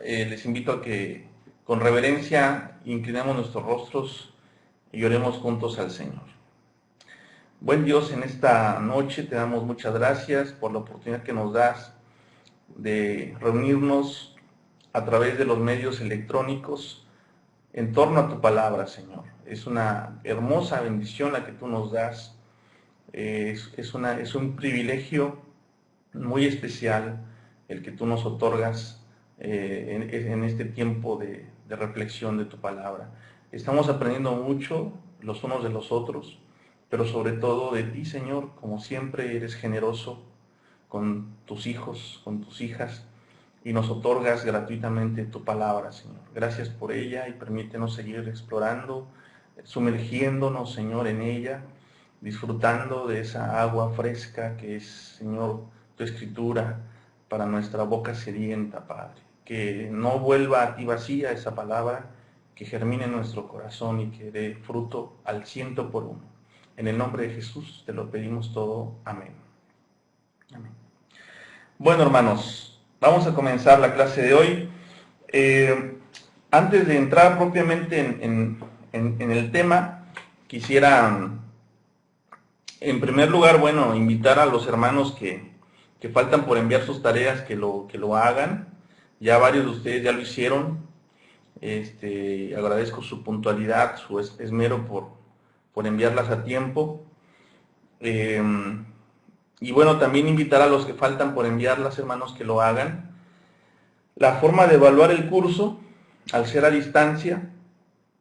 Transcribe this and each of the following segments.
les invito a que con reverencia inclinemos nuestros rostros y oremos juntos al Señor. Buen Dios, en esta noche te damos muchas gracias por la oportunidad que nos das de reunirnos a través de los medios electrónicos en torno a tu palabra, Señor. Es una hermosa bendición la que tú nos das. Es un privilegio muy especial el que tú nos otorgas en este tiempo de reflexión de tu palabra. Estamos aprendiendo mucho los unos de los otros, pero sobre todo de ti, Señor. Como siempre eres generoso con tus hijos, con tus hijas, y nos otorgas gratuitamente tu palabra, Señor. Gracias por ella y permítenos seguir explorando, sumergiéndonos, Señor, en ella, disfrutando de esa agua fresca que es, Señor, tu escritura para nuestra boca sedienta, Padre. Que no vuelva a ti vacía esa palabra, que germine en nuestro corazón y que dé fruto al 100%. En el nombre de Jesús te lo pedimos todo. Amén. Amén. Bueno, hermanos, vamos a comenzar la clase de hoy. Antes de entrar propiamente en el tema, quisiera, en primer lugar, bueno, invitar a los hermanos que faltan por enviar sus tareas que lo hagan. Ya varios de ustedes ya lo hicieron. Agradezco su puntualidad, su esmero por enviarlas a tiempo. Y bueno, también invitar a los que faltan por enviarlas, hermanos, que lo hagan. La forma de evaluar el curso, al ser a distancia,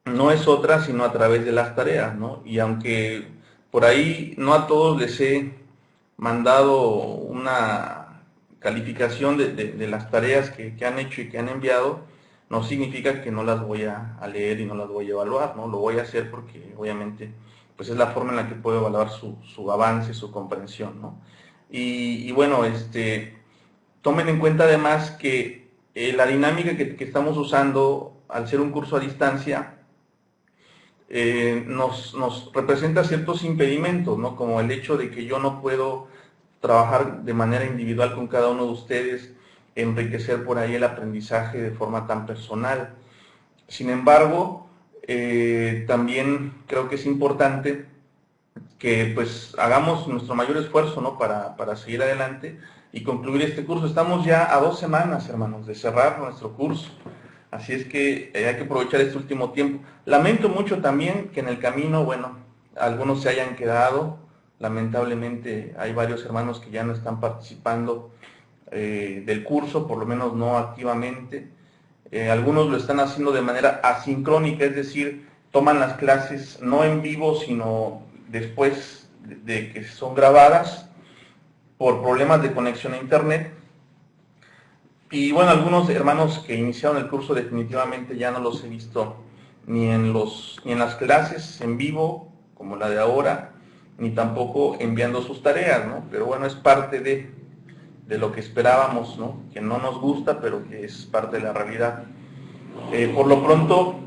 no es otra sino a través de las tareas, ¿no? Y aunque por ahí no a todos les he mandado una calificación de las tareas que han hecho y que han enviado, no significa que no las voy a leer y no las voy a evaluar, ¿no? Lo voy a hacer porque obviamente pues es la forma en la que puedo evaluar su avance, su comprensión, ¿no? Y bueno, tomen en cuenta además que la dinámica que estamos usando al ser un curso a distancia nos representa ciertos impedimentos, ¿no? Como el hecho de que yo no puedo trabajar de manera individual con cada uno de ustedes, enriquecer por ahí el aprendizaje de forma tan personal. Sin embargo, también creo que es importante que pues hagamos nuestro mayor esfuerzo, ¿no? para seguir adelante y concluir este curso. Estamos ya a 2 semanas, hermanos, de cerrar nuestro curso. Así es que hay que aprovechar este último tiempo. Lamento mucho también que en el camino, bueno, algunos se hayan quedado. Lamentablemente hay varios hermanos que ya no están participando del curso, por lo menos no activamente. Algunos lo están haciendo de manera asincrónica, es decir, toman las clases no en vivo, sino después de que son grabadas por problemas de conexión a internet. Y bueno, algunos hermanos que iniciaron el curso definitivamente ya no los he visto ni en las clases en vivo, como la de ahora, ni tampoco enviando sus tareas, ¿no? Pero bueno, es parte de lo que esperábamos, ¿no? Que no nos gusta, pero que es parte de la realidad. Por lo pronto,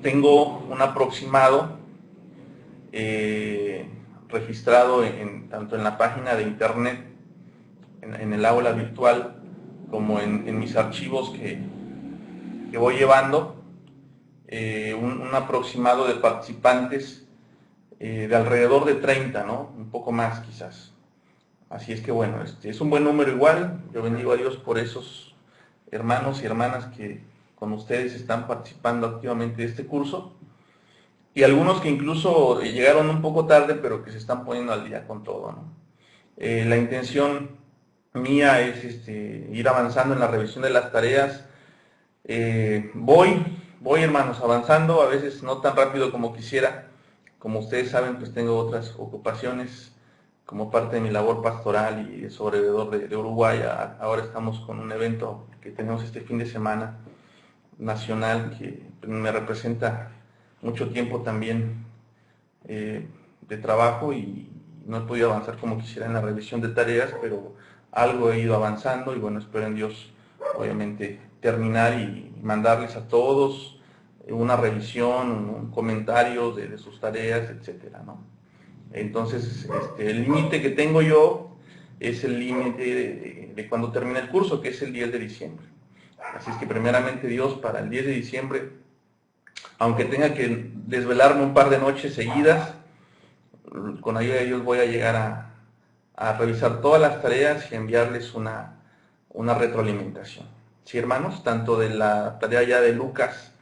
tengo un aproximado registrado tanto en la página de internet, en el aula virtual, como en mis archivos que voy llevando, un aproximado de participantes de alrededor de 30, ¿no? Un poco más quizás. Así es que bueno, es un buen número igual. Yo bendigo a Dios por esos hermanos y hermanas que con ustedes están participando activamente de este curso, y algunos que incluso llegaron un poco tarde, pero que se están poniendo al día con todo, ¿no? La intención mía es ir avanzando en la revisión de las tareas. Voy, hermanos, avanzando, a veces no tan rápido como quisiera. Como ustedes saben, pues tengo otras ocupaciones como parte de mi labor pastoral y de sobrevedor de Uruguay. Ahora estamos con un evento que tenemos este fin de semana nacional que me representa mucho tiempo también de trabajo, y no he podido avanzar como quisiera en la revisión de tareas, pero algo he ido avanzando y bueno, espero en Dios obviamente terminar y mandarles a todos una revisión, un comentario de sus tareas, etcétera, ¿no? Entonces, el límite que tengo yo es el límite de cuando termina el curso, que es el 10 de diciembre. Así es que primeramente Dios, para el 10 de diciembre, aunque tenga que desvelarme un par de noches seguidas, con ayuda de Dios voy a llegar a revisar todas las tareas y enviarles una retroalimentación. Sí, hermanos, tanto de la tarea ya de Lucas,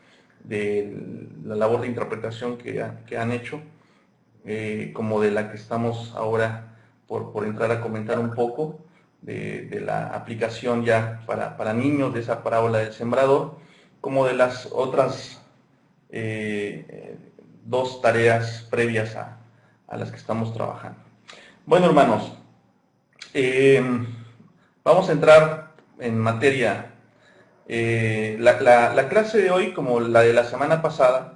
de la labor de interpretación que han hecho, como de la que estamos ahora por entrar a comentar un poco, de la aplicación ya para niños de esa parábola del sembrador, como de las otras dos tareas previas a las que estamos trabajando. Bueno, hermanos, vamos a entrar en materia. La clase de hoy, como la de la semana pasada,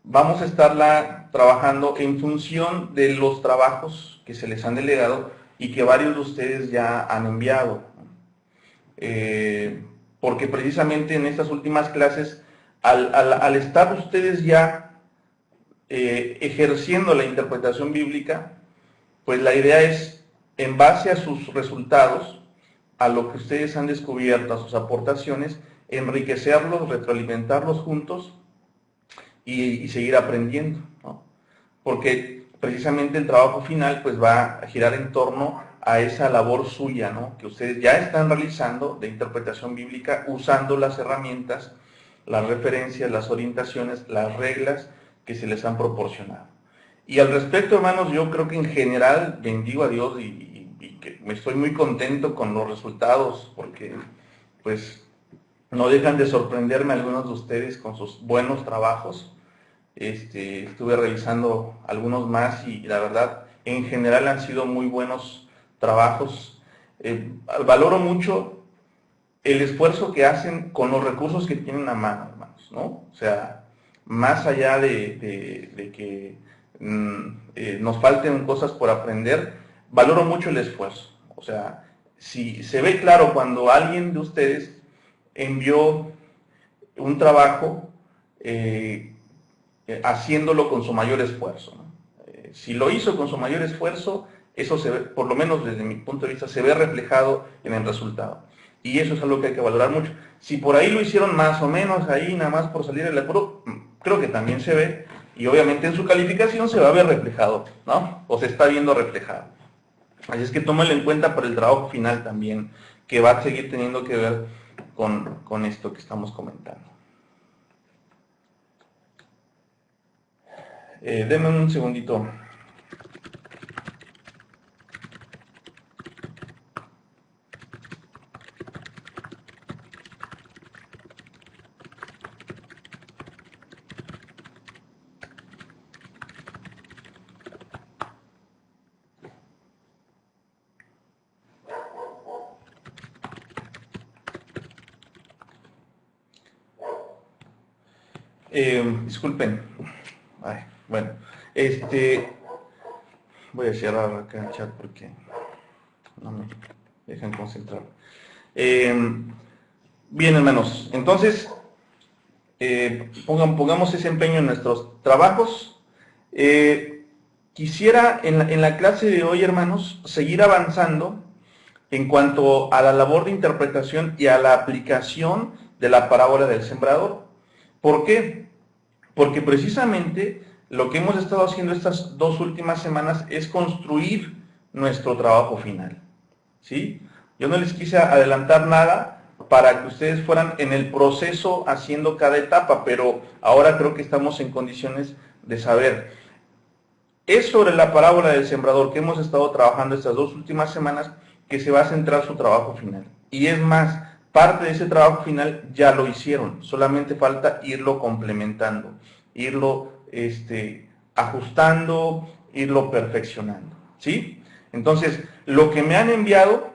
vamos a estarla trabajando en función de los trabajos que se les han delegado y que varios de ustedes ya han enviado. Porque precisamente en estas últimas clases, al estar ustedes ya ejerciendo la interpretación bíblica, pues la idea es, en base a sus resultados, a lo que ustedes han descubierto, a sus aportaciones, enriquecerlos, retroalimentarlos juntos y seguir aprendiendo, ¿no? Porque precisamente el trabajo final pues va a girar en torno a esa labor suya, ¿no?, que ustedes ya están realizando de interpretación bíblica usando las herramientas, las referencias, las orientaciones, las reglas que se les han proporcionado. Y al respecto, hermanos, yo creo que en general bendigo a Dios y que me estoy muy contento con los resultados, porque pues no dejan de sorprenderme algunos de ustedes con sus buenos trabajos. Estuve revisando algunos más y la verdad, en general han sido muy buenos trabajos. Valoro mucho el esfuerzo que hacen con los recursos que tienen a mano, hermanos, ¿no? O sea, más allá de que nos falten cosas por aprender, valoro mucho el esfuerzo. O sea, si se ve claro cuando alguien de ustedes envió un trabajo haciéndolo con su mayor esfuerzo, ¿no? Si lo hizo con su mayor esfuerzo, eso se ve, por lo menos desde mi punto de vista, se ve reflejado en el resultado. Y eso es algo que hay que valorar mucho. Si por ahí lo hicieron más o menos, ahí nada más por salir del apuro, creo que también se ve, y obviamente en su calificación se va a ver reflejado, ¿no? O se está viendo reflejado. Así es que tómenlo en cuenta para el trabajo final también, que va a seguir teniendo que ver con esto que estamos comentando. Denme un segundito. Disculpen. Ay, bueno, voy a cerrar acá el chat porque no me dejan concentrar. Bien, hermanos, entonces pongamos ese empeño en nuestros trabajos. Quisiera en la clase de hoy, hermanos, seguir avanzando en cuanto a la labor de interpretación y a la aplicación de la parábola del sembrador. ¿Por qué? Porque precisamente lo que hemos estado haciendo estas dos últimas semanas es construir nuestro trabajo final, ¿sí? Yo no les quise adelantar nada para que ustedes fueran en el proceso haciendo cada etapa, pero ahora creo que estamos en condiciones de saber. Es sobre la parábola del sembrador que hemos estado trabajando estas dos últimas semanas que se va a centrar su trabajo final. Y es más, parte de ese trabajo final ya lo hicieron, solamente falta irlo complementando, irlo ajustando, irlo perfeccionando, ¿sí? Entonces, lo que me han enviado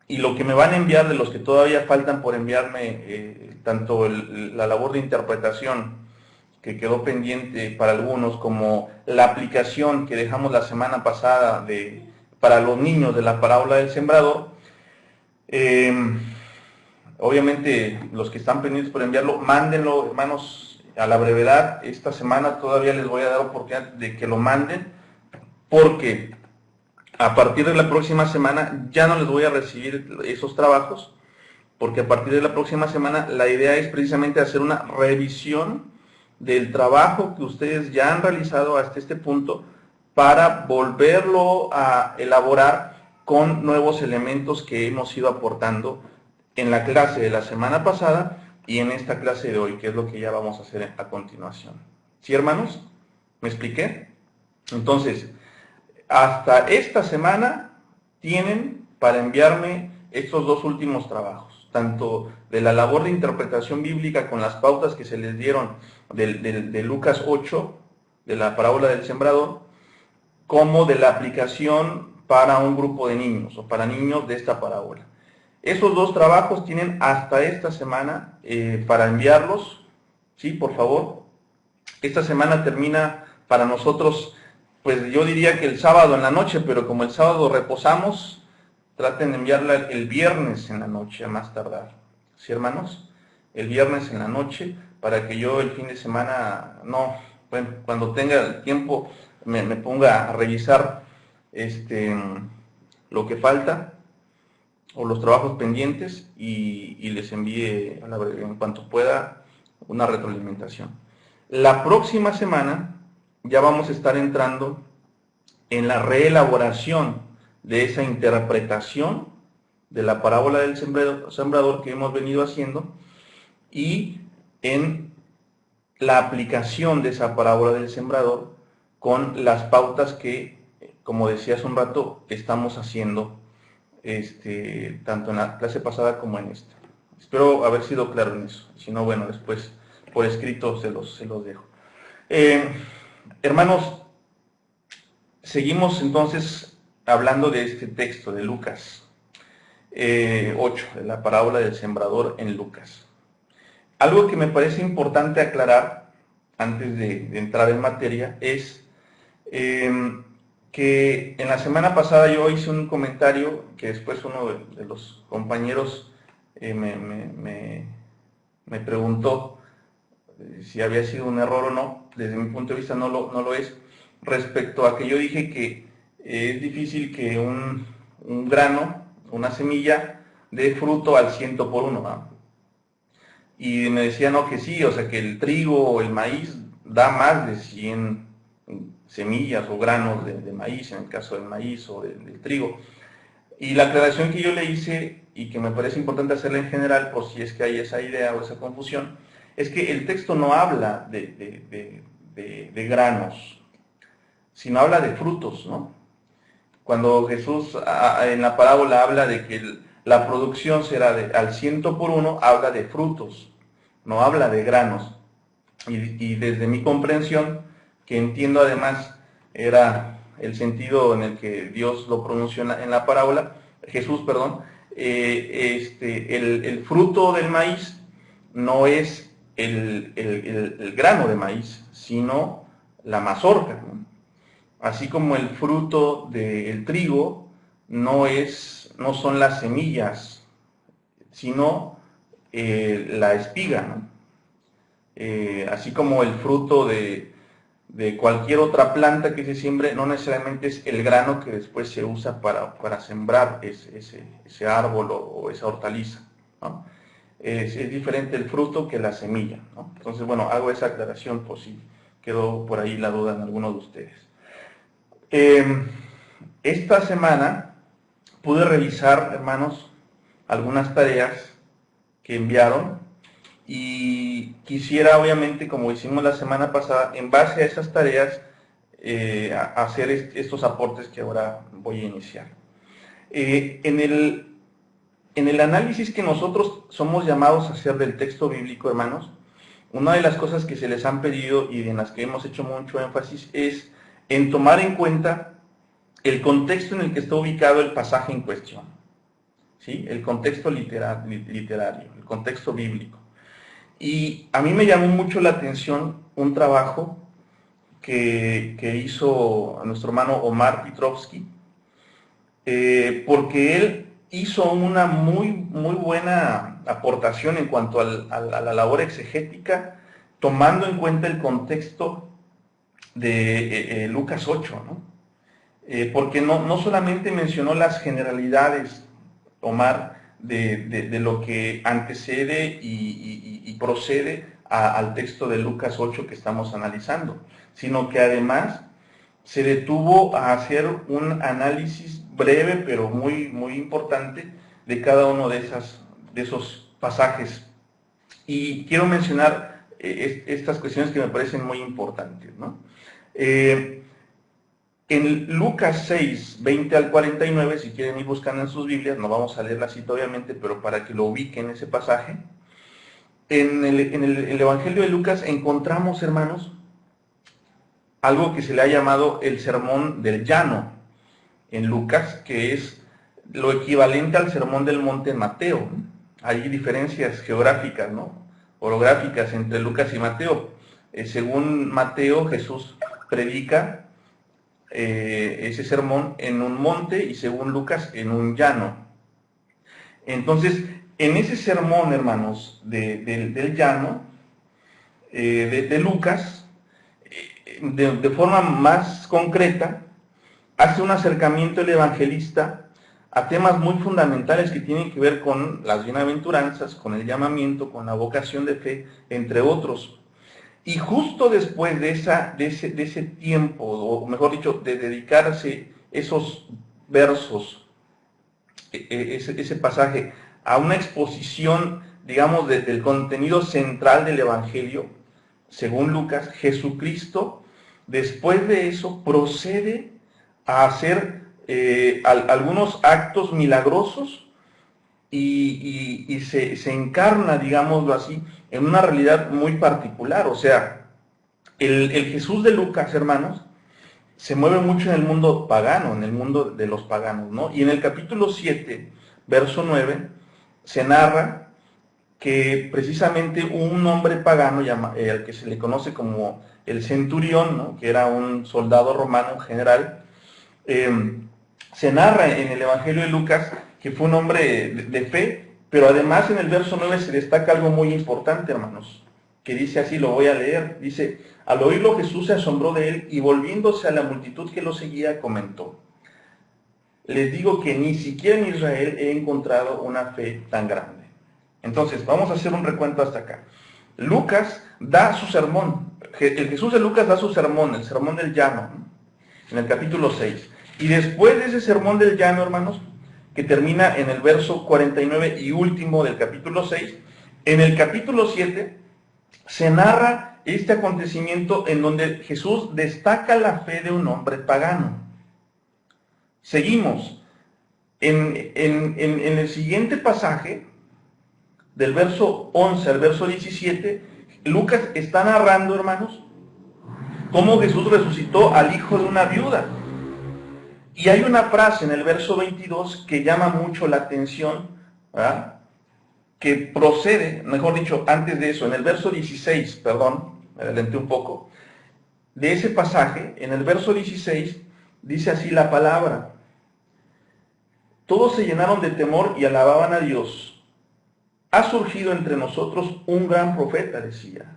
y lo que me van a enviar de los que todavía faltan por enviarme, tanto la labor de interpretación que quedó pendiente para algunos, como la aplicación que dejamos la semana pasada para los niños de la parábola del sembrador, obviamente los que están pendientes por enviarlo, mándenlo, hermanos, a la brevedad. Esta semana todavía les voy a dar oportunidad de que lo manden, porque a partir de la próxima semana ya no les voy a recibir esos trabajos, porque a partir de la próxima semana la idea es precisamente hacer una revisión del trabajo que ustedes ya han realizado hasta este punto para volverlo a elaborar con nuevos elementos que hemos ido aportando en la clase de la semana pasada y en esta clase de hoy, que es lo que ya vamos a hacer a continuación. ¿Sí, hermanos? ¿Me expliqué? Entonces, hasta esta semana tienen para enviarme estos dos últimos trabajos, tanto de la labor de interpretación bíblica con las pautas que se les dieron de Lucas 8, de la parábola del sembrador, como de la aplicación para un grupo de niños o para niños de esta parábola. Esos dos trabajos tienen hasta esta semana para enviarlos, ¿sí? Por favor. Esta semana termina para nosotros, pues yo diría que el sábado en la noche, pero como el sábado reposamos, traten de enviarla el viernes en la noche, a más tardar. ¿Sí, hermanos? El viernes en la noche, para que yo el fin de semana, bueno, cuando tenga el tiempo, me ponga a revisar lo que falta, o los trabajos pendientes, y les envíe en cuanto pueda una retroalimentación. La próxima semana ya vamos a estar entrando en la reelaboración de esa interpretación de la parábola del sembrador que hemos venido haciendo y en la aplicación de esa parábola del sembrador con las pautas que, como decía hace un rato, estamos haciendo tanto en la clase pasada como en esta. Espero haber sido claro en eso. Si no, bueno, después por escrito se los dejo. Hermanos, seguimos entonces hablando de este texto de Lucas 8, de la parábola del sembrador en Lucas. Algo que me parece importante aclarar antes de entrar en materia es que en la semana pasada yo hice un comentario que después uno de los compañeros me preguntó si había sido un error o no. Desde mi punto de vista no lo es, respecto a que yo dije que es difícil que un grano, una semilla, dé fruto al 100 por 1, ¿no? Y me decían, no, que sí, o sea, que el trigo o el maíz da más de 100 semillas o granos de maíz, en el caso del maíz o del trigo. Y la aclaración que yo le hice, y que me parece importante hacerla en general, por si es que hay esa idea o esa confusión, es que el texto no habla de granos, sino habla de frutos, ¿no? Cuando Jesús en la parábola habla de que la producción será al 100 por 1, habla de frutos, no habla de granos. Y desde mi comprensión, que entiendo además era el sentido en el que Dios lo pronunció en la parábola, Jesús, perdón, el fruto del maíz no es el grano de maíz, sino la mazorca, ¿no? Así como el fruto del trigo no son las semillas, sino la espiga, ¿no? Así como el fruto de cualquier otra planta que se siembre no necesariamente es el grano que después se usa para sembrar ese árbol o esa hortaliza, ¿no? Es diferente el fruto que la semilla, ¿no? Entonces, bueno, hago esa aclaración por si quedó por ahí la duda en alguno de ustedes. Esta semana pude revisar, hermanos, algunas tareas que enviaron y quisiera, obviamente, como hicimos la semana pasada, en base a esas tareas, hacer estos aportes que ahora voy a iniciar. En el análisis que nosotros somos llamados a hacer del texto bíblico, hermanos, una de las cosas que se les han pedido y en las que hemos hecho mucho énfasis es en tomar en cuenta el contexto en el que está ubicado el pasaje en cuestión, ¿sí? El contexto literario, el contexto bíblico. Y a mí me llamó mucho la atención un trabajo que hizo nuestro hermano Omar Petrovsky, porque él hizo una muy buena aportación en cuanto a la labor exegética, tomando en cuenta el contexto de Lucas 8, ¿no? Porque no solamente mencionó las generalidades, Omar, de lo que antecede y procede al texto de Lucas 8 que estamos analizando, sino que además se detuvo a hacer un análisis breve pero muy, muy importante de cada uno de esos pasajes. Y quiero mencionar estas cuestiones que me parecen muy importantes, ¿no? En Lucas 6, 20 al 49, si quieren ir buscando en sus Biblias, no vamos a leer la cita obviamente, pero para que lo ubiquen ese pasaje, en el Evangelio de Lucas encontramos, hermanos, algo que se le ha llamado el Sermón del Llano en Lucas, que es lo equivalente al Sermón del Monte en Mateo, ¿no? Hay diferencias geográficas, ¿no? Orográficas entre Lucas y Mateo. Según Mateo, Jesús predica ese sermón en un monte y según Lucas en un llano. Entonces, en ese sermón, hermanos, del llano, de Lucas, de forma más concreta, hace un acercamiento el evangelista a temas muy fundamentales que tienen que ver con las bienaventuranzas, con el llamamiento, con la vocación de fe, entre otros. Y justo después de ese tiempo, o mejor dicho, de dedicarse esos versos, ese pasaje, a una exposición, digamos, del contenido central del Evangelio, según Lucas, Jesucristo, después de eso, procede a hacer algunos actos milagrosos y se encarna, digámoslo así, en una realidad muy particular. O sea, el Jesús de Lucas, hermanos, se mueve mucho en el mundo pagano, en el mundo de los paganos, ¿no? Y en el capítulo 7, verso 9, se narra que precisamente un hombre pagano, al que se le conoce como el centurión, ¿no? Que era un soldado romano, un general, se narra en el Evangelio de Lucas que fue un hombre de fe, pero además en el verso 9 se destaca algo muy importante, hermanos, que dice así, lo voy a leer, dice: al oírlo Jesús se asombró de él y volviéndose a la multitud que lo seguía comentó: les digo que ni siquiera en Israel he encontrado una fe tan grande. Entonces, vamos a hacer un recuento hasta acá. Lucas da su sermón, el Jesús de Lucas da su sermón, el sermón del llano, ¿no? En el capítulo 6. Y después de ese sermón del llano, hermanos, que termina en el verso 49 y último del capítulo 6, en el capítulo 7 se narra este acontecimiento en donde Jesús destaca la fe de un hombre pagano. Seguimos. En el siguiente pasaje, del verso 11 al verso 17, Lucas está narrando, hermanos, cómo Jesús resucitó al hijo de una viuda. Y hay una frase en el verso 22 que llama mucho la atención, ¿verdad? Que procede, mejor dicho, antes de eso, en el verso 16, perdón, me adelanté un poco, de ese pasaje, en el verso 16, dice así la palabra: todos se llenaron de temor y alababan a Dios. Ha surgido entre nosotros un gran profeta, decía.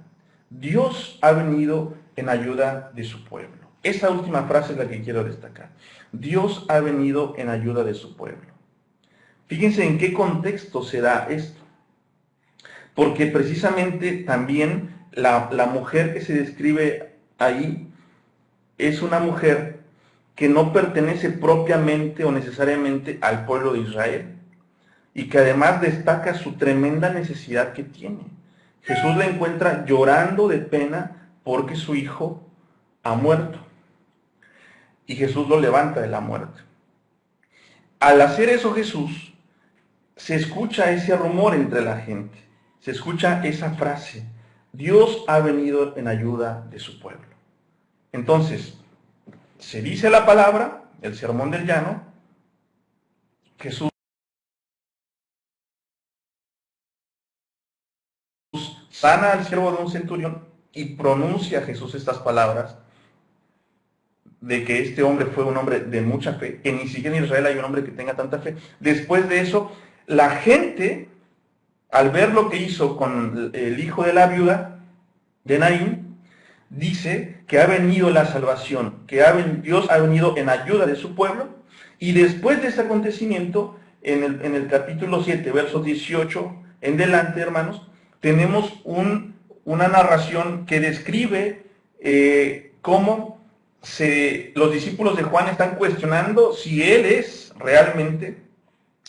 Dios ha venido en ayuda de su pueblo. Esa última frase es la que quiero destacar. Dios ha venido en ayuda de su pueblo. Fíjense en qué contexto se da esto. Porque precisamente también la mujer que se describe ahí es una mujer que no pertenece propiamente o necesariamente al pueblo de Israel y que además destaca su tremenda necesidad que tiene. Jesús la encuentra llorando de pena porque su hijo ha muerto y Jesús lo levanta de la muerte. Al hacer eso Jesús, se escucha ese rumor entre la gente, se escucha esa frase: Dios ha venido en ayuda de su pueblo. Entonces, se dice la palabra, el sermón del llano, Jesús sana al siervo de un centurión y pronuncia a Jesús estas palabras de que este hombre fue un hombre de mucha fe, que ni siquiera en Israel hay un hombre que tenga tanta fe. Después de eso, la gente, al ver lo que hizo con el hijo de la viuda de Naín, dice que ha venido la salvación, que Dios ha venido en ayuda de su pueblo, y después de ese acontecimiento, en el capítulo 7, versos 18 en delante, hermanos, tenemos una narración que describe cómo los discípulos de Juan están cuestionando si él es realmente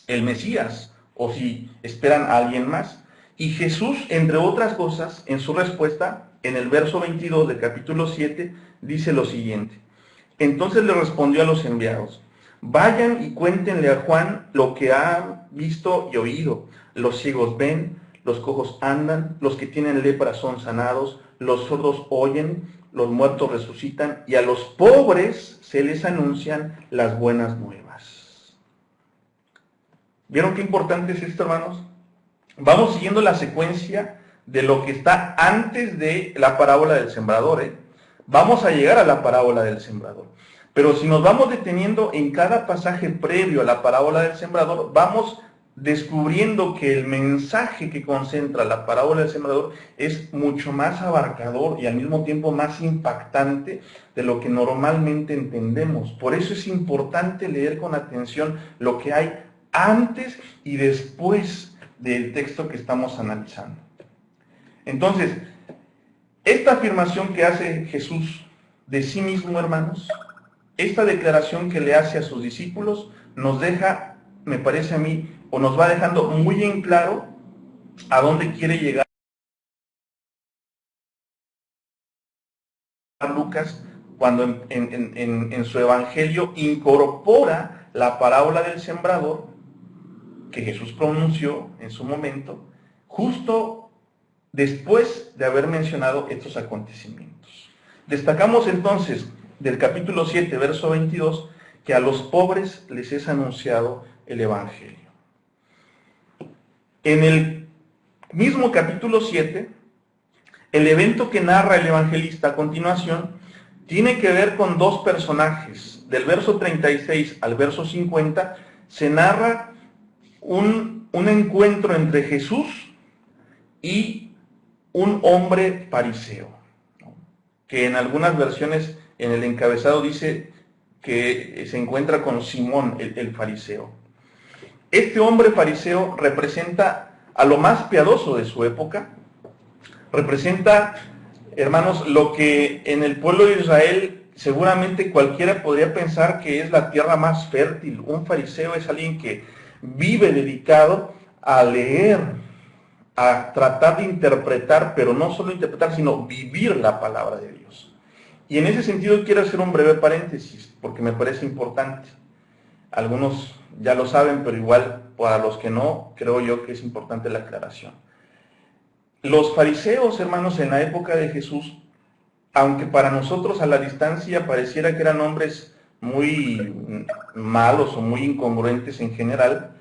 el Mesías o si esperan a alguien más. Y Jesús, entre otras cosas, en su respuesta, en el verso 22 del capítulo 7, dice lo siguiente: entonces le respondió a los enviados: vayan y cuéntenle a Juan lo que han visto y oído. Los ciegos ven, los cojos andan, los que tienen lepra son sanados, los sordos oyen, los muertos resucitan, y a los pobres se les anuncian las buenas nuevas. ¿Vieron qué importante es esto, hermanos? Vamos siguiendo la secuencia de lo que está antes de la parábola del sembrador, Vamos a llegar a la parábola del sembrador. Pero si nos vamos deteniendo en cada pasaje previo a la parábola del sembrador, vamos descubriendo que el mensaje que concentra la parábola del sembrador es mucho más abarcador y al mismo tiempo más impactante de lo que normalmente entendemos. Por eso es importante leer con atención lo que hay antes y después del texto que estamos analizando. Entonces, esta afirmación que hace Jesús de sí mismo, hermanos, esta declaración que le hace a sus discípulos, nos deja, me parece a mí, o nos va dejando muy en claro a dónde quiere llegar Lucas cuando en su evangelio incorpora la parábola del sembrador que Jesús pronunció en su momento, justo después de haber mencionado estos acontecimientos. Destacamos entonces del capítulo 7, verso 22, que a los pobres les es anunciado el evangelio. En el mismo capítulo 7, el evento que narra el evangelista a continuación tiene que ver con dos personajes. Del verso 36 al verso 50 se narra un encuentro entre Jesús y un hombre fariseo, que en algunas versiones en el encabezado dice que se encuentra con Simón el fariseo. Este hombre fariseo representa a lo más piadoso de su época, representa, hermanos, lo que en el pueblo de Israel seguramente cualquiera podría pensar que es la tierra más fértil. Un fariseo es alguien que vive dedicado a leer, a tratar de interpretar, pero no solo interpretar, sino vivir la palabra de Dios. Y en ese sentido quiero hacer un breve paréntesis, porque me parece importante. Algunos ya lo saben, pero igual para los que no, creo yo que es importante la aclaración. Los fariseos, hermanos, en la época de Jesús, aunque para nosotros a la distancia pareciera que eran hombres muy malos o muy incongruentes en general,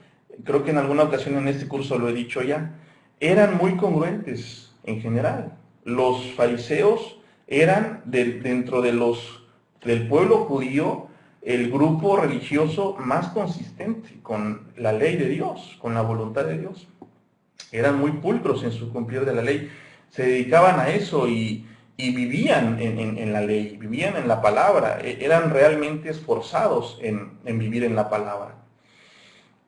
creo que en alguna ocasión en este curso lo he dicho ya, eran muy congruentes en general. Los fariseos eran dentro del pueblo judío el grupo religioso más consistente con la ley de Dios, con la voluntad de Dios. Eran muy pulcros en su cumplir de la ley, se dedicaban a eso y vivían en la ley, vivían en la palabra, eran realmente esforzados en vivir en la palabra.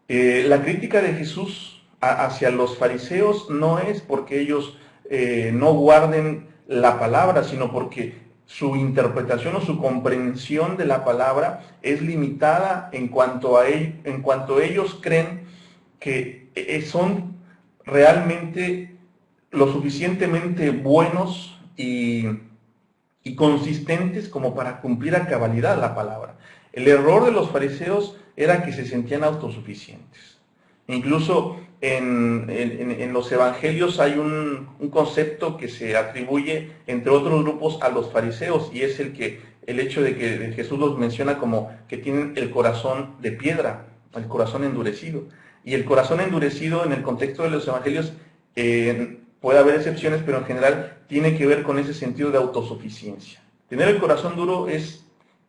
La crítica de Jesús hacia los fariseos no es porque ellos no guarden la palabra, sino porque su interpretación o su comprensión de la palabra es limitada en cuanto ellos creen que son realmente lo suficientemente buenos y consistentes como para cumplir a cabalidad la palabra. El error de los fariseos era que se sentían autosuficientes. Incluso en los evangelios hay un concepto que se atribuye, entre otros grupos, a los fariseos, y es el hecho de que Jesús los menciona como que tienen el corazón de piedra, el corazón endurecido. Y el corazón endurecido en el contexto de los evangelios, puede haber excepciones, pero en general tiene que ver con ese sentido de autosuficiencia. Tener el corazón duro es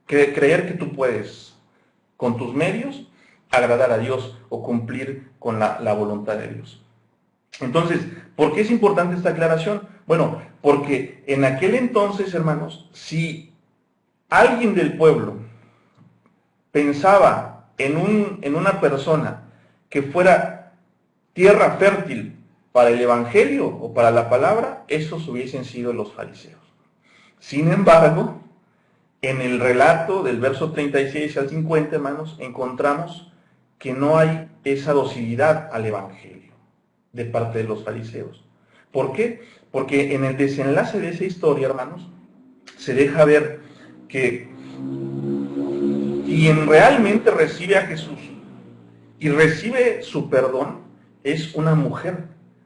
creer que tú puedes, con tus medios, agradar a Dios o cumplir con la voluntad de Dios. Entonces, ¿por qué es importante esta aclaración? Bueno, porque en aquel entonces, hermanos, si alguien del pueblo pensaba en una persona que fuera tierra fértil para el evangelio o para la palabra, esos hubiesen sido los fariseos. Sin embargo, en el relato del verso 36 al 50, hermanos, encontramos que no hay esa docilidad al evangelio de parte de los fariseos. ¿Por qué? Porque en el desenlace de esa historia, hermanos, se deja ver que quien realmente recibe a Jesús y recibe su perdón es una mujer,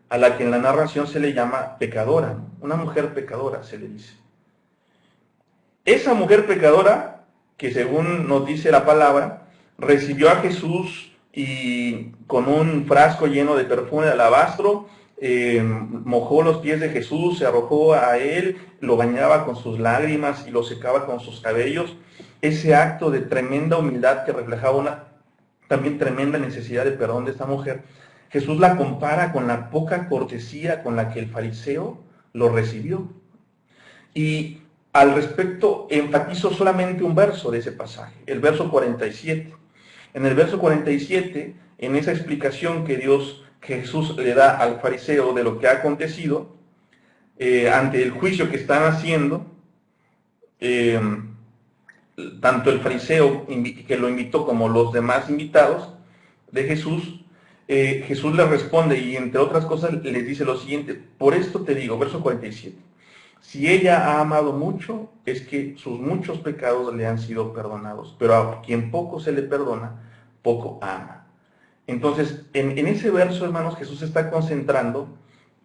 a la que en la narración se le llama pecadora, ¿no? Una mujer pecadora se le dice. Esa mujer pecadora, que según nos dice la palabra, recibió a Jesús y con un frasco lleno de perfume de alabastro, mojó los pies de Jesús, se arrojó a él, lo bañaba con sus lágrimas y lo secaba con sus cabellos. Ese acto de tremenda humildad que reflejaba una también tremenda necesidad de perdón de esta mujer, Jesús la compara con la poca cortesía con la que el fariseo lo recibió. Y al respecto enfatizo solamente un verso de ese pasaje, el verso 47. En el verso 47, en esa explicación que Jesús le da al fariseo de lo que ha acontecido, ante el juicio que están haciendo, tanto el fariseo que lo invitó como los demás invitados de Jesús, Jesús le responde y entre otras cosas les dice lo siguiente: por esto te digo, verso 47, si ella ha amado mucho, es que sus muchos pecados le han sido perdonados, pero a quien poco se le perdona, poco ama. Entonces, en ese verso, hermanos, Jesús está concentrando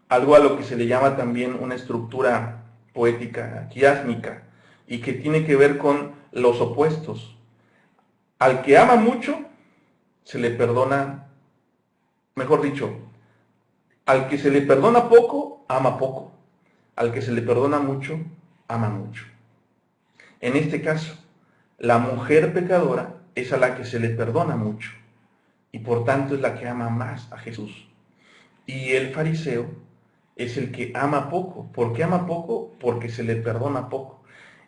algo a lo que se le llama también una estructura poética, quiásmica, y que tiene que ver con los opuestos. Al que ama mucho, se le perdona, mejor dicho, al que se le perdona poco, ama poco. Al que se le perdona mucho, ama mucho. En este caso, la mujer pecadora es a la que se le perdona mucho, y por tanto es la que ama más a Jesús. Y el fariseo es el que ama poco. ¿Por qué ama poco? Porque se le perdona poco.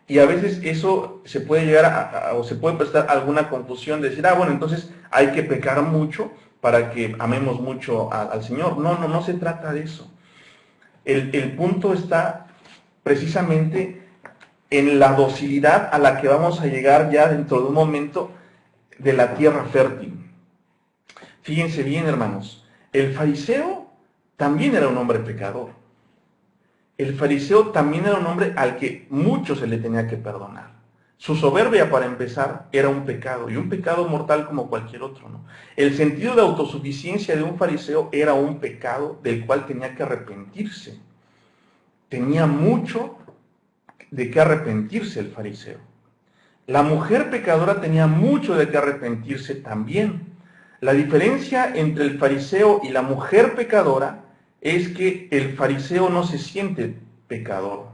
Y a veces eso se puede llegar o se puede prestar alguna confusión de decir, bueno, entonces hay que pecar mucho para que amemos mucho al Señor. No se trata de eso. El punto está precisamente en la docilidad a la que vamos a llegar ya dentro de un momento de la tierra fértil. Fíjense bien, hermanos, el fariseo también era un hombre pecador. El fariseo también era un hombre al que mucho se le tenía que perdonar. Su soberbia, para empezar, era un pecado, y un pecado mortal como cualquier otro, ¿no? El sentido de autosuficiencia de un fariseo era un pecado del cual tenía que arrepentirse. Tenía mucho de qué arrepentirse el fariseo. La mujer pecadora tenía mucho de qué arrepentirse también. La diferencia entre el fariseo y la mujer pecadora es que el fariseo no se siente pecador,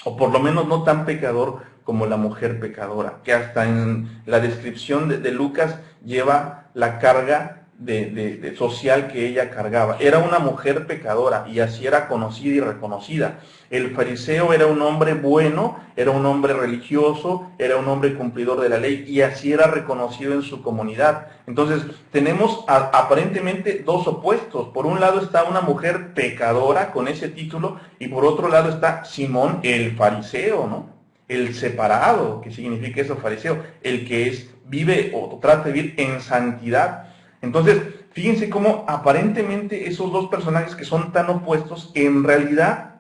o por lo menos no tan pecador como la mujer pecadora, que hasta en la descripción de Lucas lleva la carga de social que ella cargaba. Era una mujer pecadora y así era conocida y reconocida. El fariseo era un hombre bueno, era un hombre religioso, era un hombre cumplidor de la ley y así era reconocido en su comunidad. Entonces tenemos aparentemente dos opuestos. Por un lado está una mujer pecadora con ese título y por otro lado está Simón el fariseo, ¿no? El separado, que significa eso, fariseo, el que vive o trata de vivir en santidad. Entonces, fíjense cómo aparentemente esos dos personajes que son tan opuestos, en realidad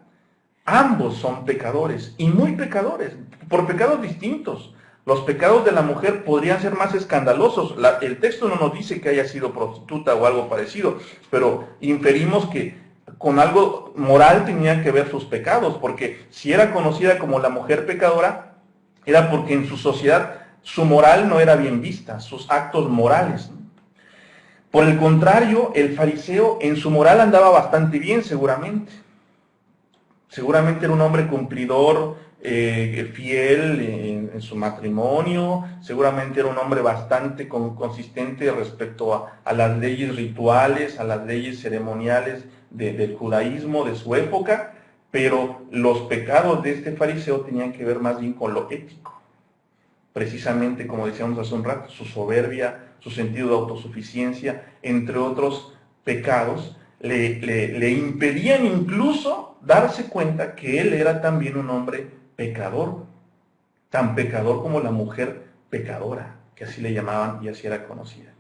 ambos son pecadores, y muy pecadores, por pecados distintos. Los pecados de la mujer podrían ser más escandalosos. El texto no nos dice que haya sido prostituta o algo parecido, pero inferimos que con algo moral tenían que ver sus pecados, porque si era conocida como la mujer pecadora, era porque en su sociedad su moral no era bien vista, sus actos morales, ¿no? Por el contrario, el fariseo en su moral andaba bastante bien, seguramente. Seguramente era un hombre cumplidor, fiel en su matrimonio, seguramente era un hombre bastante consistente respecto a las leyes rituales, a las leyes ceremoniales del judaísmo de su época, pero los pecados de este fariseo tenían que ver más bien con lo ético. precisamente como decíamos hace un rato, su soberbia, su sentido de autosuficiencia, entre otros pecados, le impedían incluso darse cuenta que él era también un hombre pecador, tan pecador como la mujer pecadora, que así le llamaban y así era conocida.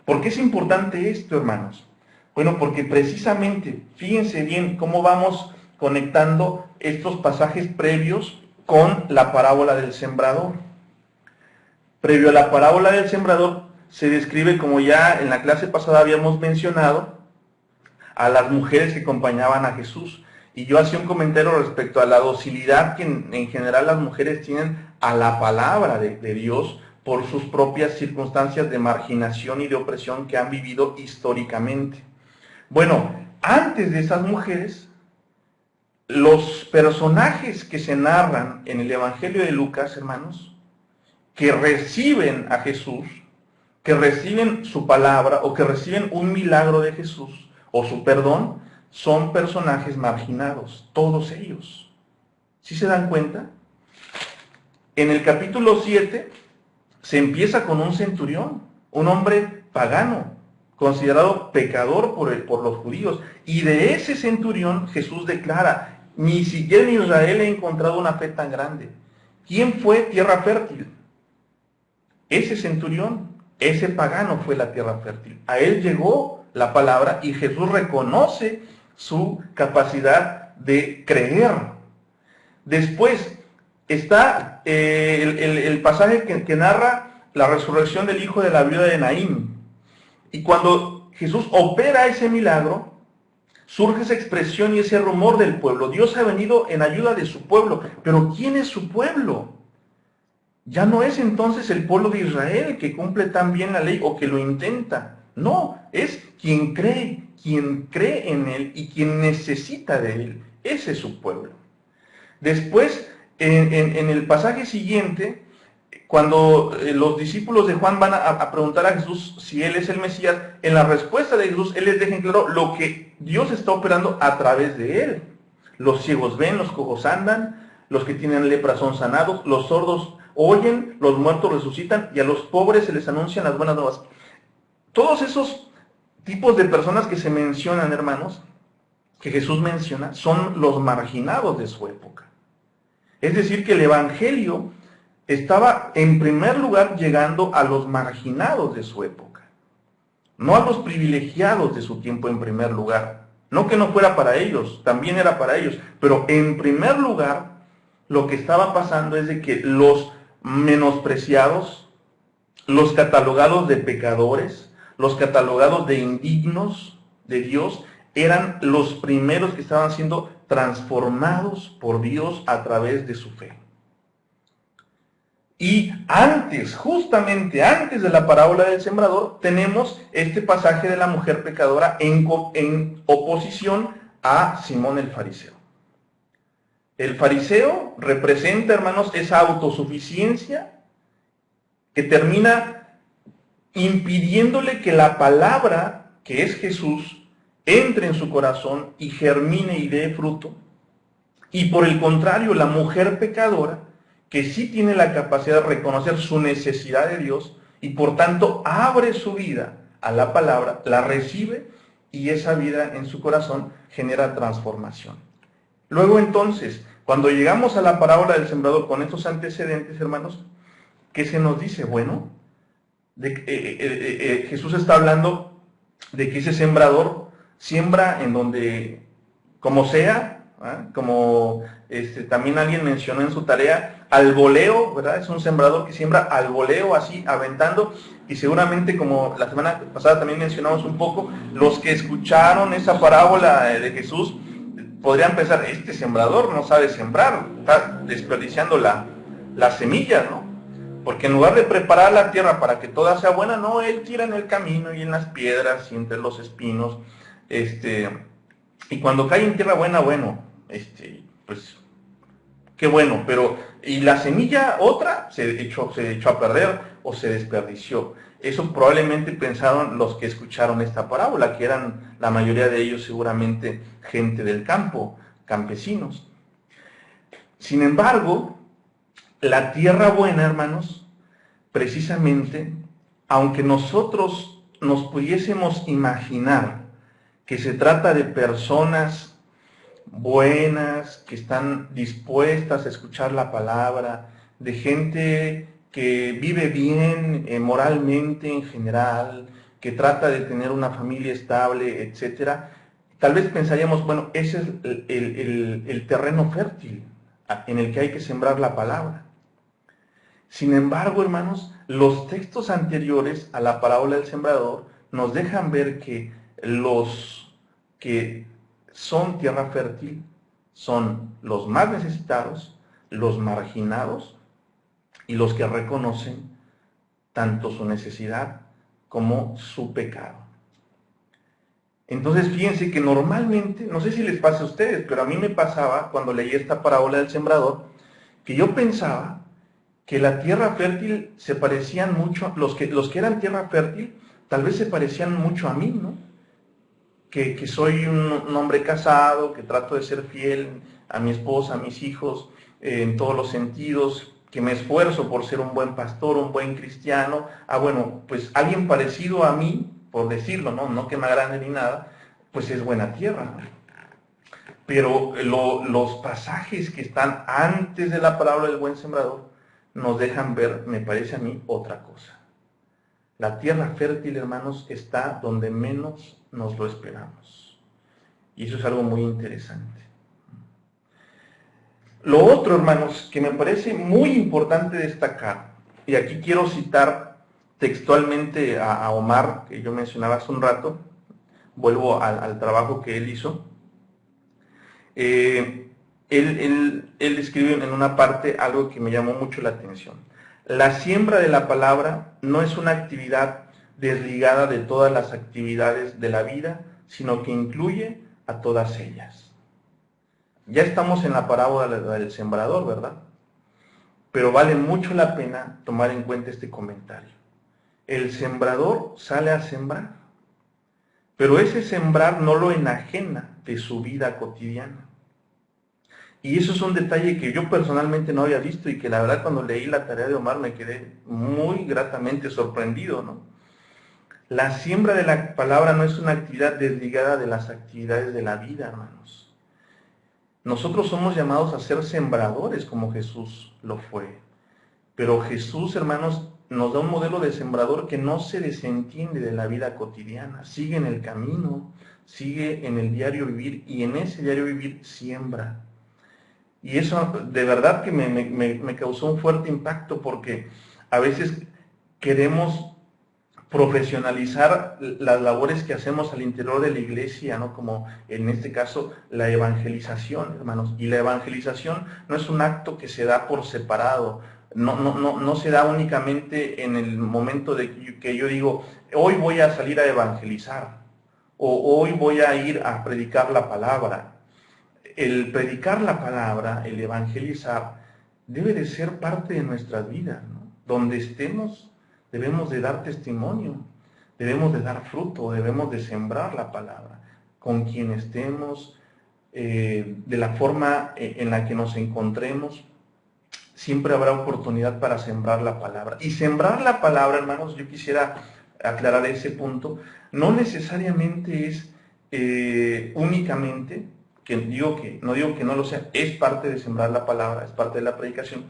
¿Por qué es importante esto, hermanos? Bueno, porque precisamente, fíjense bien cómo vamos conectando estos pasajes previos con la parábola del sembrador. Previo a la parábola del sembrador se describe, como ya en la clase pasada habíamos mencionado, a las mujeres que acompañaban a Jesús. Y yo hacía un comentario respecto a la docilidad que en general las mujeres tienen a la palabra de Dios por sus propias circunstancias de marginación y de opresión que han vivido históricamente. Bueno, antes de esas mujeres, los personajes que se narran en el Evangelio de Lucas, hermanos, que reciben a Jesús, que reciben su palabra o que reciben un milagro de Jesús o su perdón, son personajes marginados, todos ellos. ¿Sí se dan cuenta? En el capítulo 7 se empieza con un centurión, un hombre pagano, considerado pecador por los judíos. Y de ese centurión Jesús declara, ni siquiera en Israel he encontrado una fe tan grande. ¿Quién fue tierra fértil? Ese centurión, ese pagano fue la tierra fértil. A él llegó la palabra y Jesús reconoce su capacidad de creer. Después está el pasaje que narra la resurrección del hijo de la viuda de Naín. Y cuando Jesús opera ese milagro, surge esa expresión y ese rumor del pueblo. Dios ha venido en ayuda de su pueblo. Pero ¿quién es su pueblo? Ya no es entonces el pueblo de Israel que cumple tan bien la ley o que lo intenta. No, es quien cree en él y quien necesita de él. Ese es su pueblo. Después, en el pasaje siguiente, cuando los discípulos de Juan van a preguntar a Jesús si él es el Mesías, en la respuesta de Jesús, él les deja en claro lo que Dios está operando a través de él. Los ciegos ven, los cojos andan, los que tienen lepra son sanados, los sordos oyen, los muertos resucitan y a los pobres se les anuncian las buenas nuevas. Todos esos tipos de personas que se mencionan, hermanos, que Jesús menciona, son los marginados de su época. Es decir, que el Evangelio estaba en primer lugar llegando a los marginados de su época, no a los privilegiados de su tiempo en primer lugar. No que no fuera para ellos, también era para ellos, pero en primer lugar lo que estaba pasando es de que los menospreciados, los catalogados de pecadores, los catalogados de indignos de Dios, eran los primeros que estaban siendo transformados por Dios a través de su fe. Y antes, justamente antes de la parábola del sembrador, tenemos este pasaje de la mujer pecadora en oposición a Simón el fariseo. El fariseo representa, hermanos, esa autosuficiencia que termina impidiéndole que la palabra, que es Jesús, entre en su corazón y germine y dé fruto. Y por el contrario, la mujer pecadora, que sí tiene la capacidad de reconocer su necesidad de Dios y por tanto abre su vida a la palabra, la recibe y esa vida en su corazón genera transformación. Luego entonces, cuando llegamos a la parábola del sembrador con estos antecedentes, hermanos, ¿qué se nos dice? Bueno, Jesús está hablando de que ese sembrador siembra en donde, como sea, ¿eh? Como también alguien mencionó en su tarea, al voleo, ¿verdad? Es un sembrador que siembra al voleo, así, aventando, y seguramente, como la semana pasada también mencionamos un poco, los que escucharon esa parábola de Jesús, podrían pensar, este sembrador no sabe sembrar, está desperdiciando la semilla, ¿no? Porque en lugar de preparar la tierra para que toda sea buena, no, él tira en el camino y en las piedras y entre los espinos, y cuando cae en tierra buena, bueno, pues, qué bueno, pero, y la semilla otra se echó a perder o se desperdició. Eso probablemente pensaron los que escucharon esta parábola, que eran la mayoría de ellos seguramente gente del campo, campesinos. Sin embargo, la tierra buena, hermanos, precisamente, aunque nosotros nos pudiésemos imaginar que se trata de personas buenas, que están dispuestas a escuchar la palabra, de gente que vive bien moralmente en general, que trata de tener una familia estable, etcétera, tal vez pensaríamos, bueno, ese es el terreno fértil en el que hay que sembrar la palabra. Sin embargo, hermanos, los textos anteriores a la parábola del sembrador nos dejan ver que los que son tierra fértil son los más necesitados, los marginados y los que reconocen tanto su necesidad como su pecado. Entonces fíjense que normalmente, no sé si les pasa a ustedes, pero a mí me pasaba cuando leí esta parábola del sembrador, que yo pensaba que la tierra fértil se parecían mucho, los que eran tierra fértil, tal vez se parecían mucho a mí, ¿no? Que soy un hombre casado, que trato de ser fiel a mi esposa, a mis hijos, en todos los sentidos, que me esfuerzo por ser un buen pastor, un buen cristiano. Bueno, pues alguien parecido a mí, por decirlo, no que me agrande ni nada, pues es buena tierra, ¿no? Pero los pasajes que están antes de la parábola del buen sembrador nos dejan ver, me parece a mí, otra cosa. La tierra fértil, hermanos, está donde menos nos lo esperamos. Y eso es algo muy interesante. Lo otro, hermanos, que me parece muy importante destacar, y aquí quiero citar textualmente a Omar, que yo mencionaba hace un rato, vuelvo al trabajo que él hizo. Él escribe en una parte algo que me llamó mucho la atención. La siembra de la palabra no es una actividad desligada de todas las actividades de la vida, sino que incluye a todas ellas. Ya estamos en la parábola del sembrador, ¿verdad? Pero vale mucho la pena tomar en cuenta este comentario. El sembrador sale a sembrar, pero ese sembrar no lo enajena de su vida cotidiana. Y eso es un detalle que yo personalmente no había visto y que la verdad cuando leí la tarea de Omar me quedé muy gratamente sorprendido, ¿no? La siembra de la palabra no es una actividad desligada de las actividades de la vida, hermanos. Nosotros somos llamados a ser sembradores como Jesús lo fue. Pero Jesús, hermanos, nos da un modelo de sembrador que no se desentiende de la vida cotidiana, sigue en el camino, sigue en el diario vivir y en ese diario vivir siembra. Y eso de verdad que me causó un fuerte impacto porque a veces queremos profesionalizar las labores que hacemos al interior de la iglesia, ¿no? Como en este caso la evangelización, hermanos. Y la evangelización no es un acto que se da por separado, no se da únicamente en el momento de que yo digo, hoy voy a salir a evangelizar, o hoy voy a ir a predicar la palabra. El predicar la palabra, el evangelizar, debe de ser parte de nuestras vidas, ¿no? Donde estemos, debemos de dar testimonio, debemos de dar fruto, debemos de sembrar la palabra. Con quien estemos, de la forma en la que nos encontremos, siempre habrá oportunidad para sembrar la palabra. Y sembrar la palabra, hermanos, yo quisiera aclarar ese punto, no necesariamente es únicamente, no digo que no lo sea, es parte de sembrar la palabra, es parte de la predicación.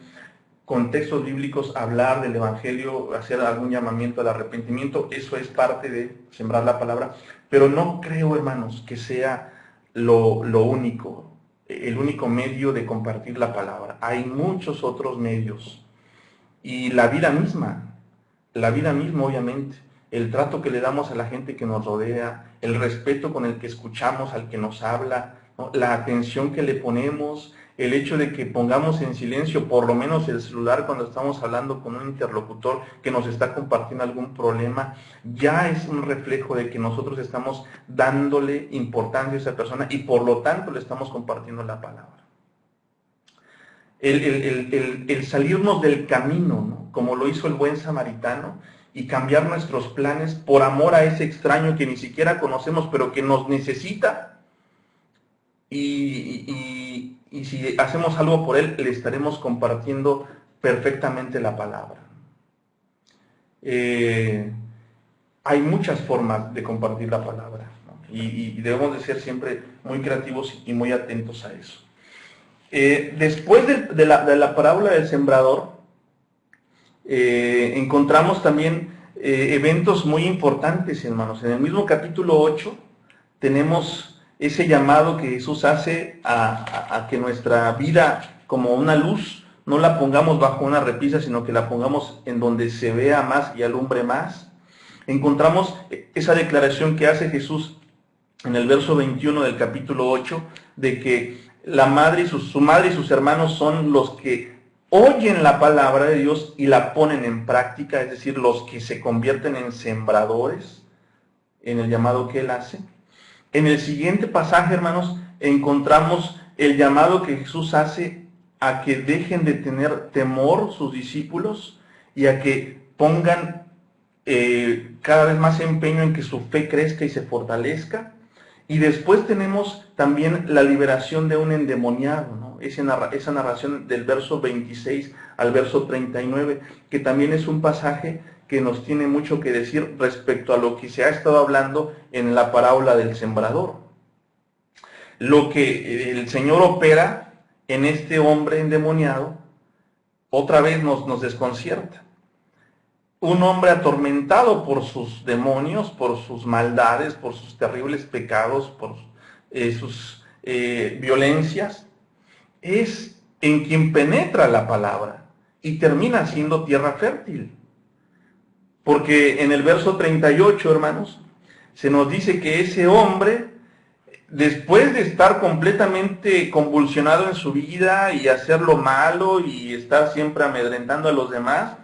Con textos bíblicos, hablar del evangelio, hacer algún llamamiento al arrepentimiento, eso es parte de sembrar la palabra. Pero no creo, hermanos, que sea lo único, el único medio de compartir la palabra. Hay muchos otros medios. Y la vida misma obviamente, el trato que le damos a la gente que nos rodea, el respeto con el que escuchamos al que nos habla, ¿no? La atención que le ponemos, el hecho de que pongamos en silencio por lo menos el celular cuando estamos hablando con un interlocutor que nos está compartiendo algún problema, ya es un reflejo de que nosotros estamos dándole importancia a esa persona y por lo tanto le estamos compartiendo la palabra. El salirnos del camino, ¿no? Como lo hizo el buen samaritano, y cambiar nuestros planes por amor a ese extraño que ni siquiera conocemos, pero que nos necesita. Y si hacemos algo por él, le estaremos compartiendo perfectamente la palabra. Hay muchas formas de compartir la palabra, ¿no? Y debemos de ser siempre muy creativos y muy atentos a eso. Después de la parábola del sembrador, encontramos también eventos muy importantes, hermanos. En el mismo capítulo 8 tenemos ese llamado que Jesús hace a que nuestra vida como una luz no la pongamos bajo una repisa, sino que la pongamos en donde se vea más y alumbre más. Encontramos esa declaración que hace Jesús en el verso 21 del capítulo 8, de que su madre y sus hermanos son los que oyen la palabra de Dios y la ponen en práctica, es decir, los que se convierten en sembradores en el llamado que Él hace. En el siguiente pasaje, hermanos, encontramos el llamado que Jesús hace a que dejen de tener temor sus discípulos y a que pongan cada vez más empeño en que su fe crezca y se fortalezca. Y después tenemos también la liberación de un endemoniado, ¿no? Esa narración del verso 26 al verso 39, que también es un pasaje que nos tiene mucho que decir respecto a lo que se ha estado hablando en la parábola del sembrador. Lo que el Señor opera en este hombre endemoniado, otra vez nos desconcierta. Un hombre atormentado por sus demonios, por sus maldades, por sus terribles pecados, por sus violencias, es en quien penetra la palabra y termina siendo tierra fértil. Porque en el verso 38, hermanos, se nos dice que ese hombre, después de estar completamente convulsionado en su vida y hacer lo malo y estar siempre amedrentando a los demás,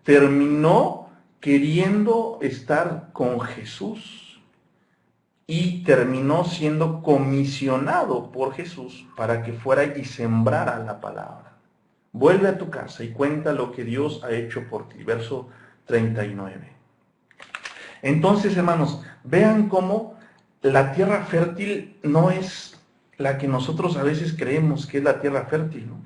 terminó queriendo estar con Jesús y terminó siendo comisionado por Jesús para que fuera y sembrara la palabra. Vuelve a tu casa y cuenta lo que Dios ha hecho por ti. Verso 39. Entonces, hermanos, vean cómo la tierra fértil no es la que nosotros a veces creemos que es la tierra fértil, ¿no?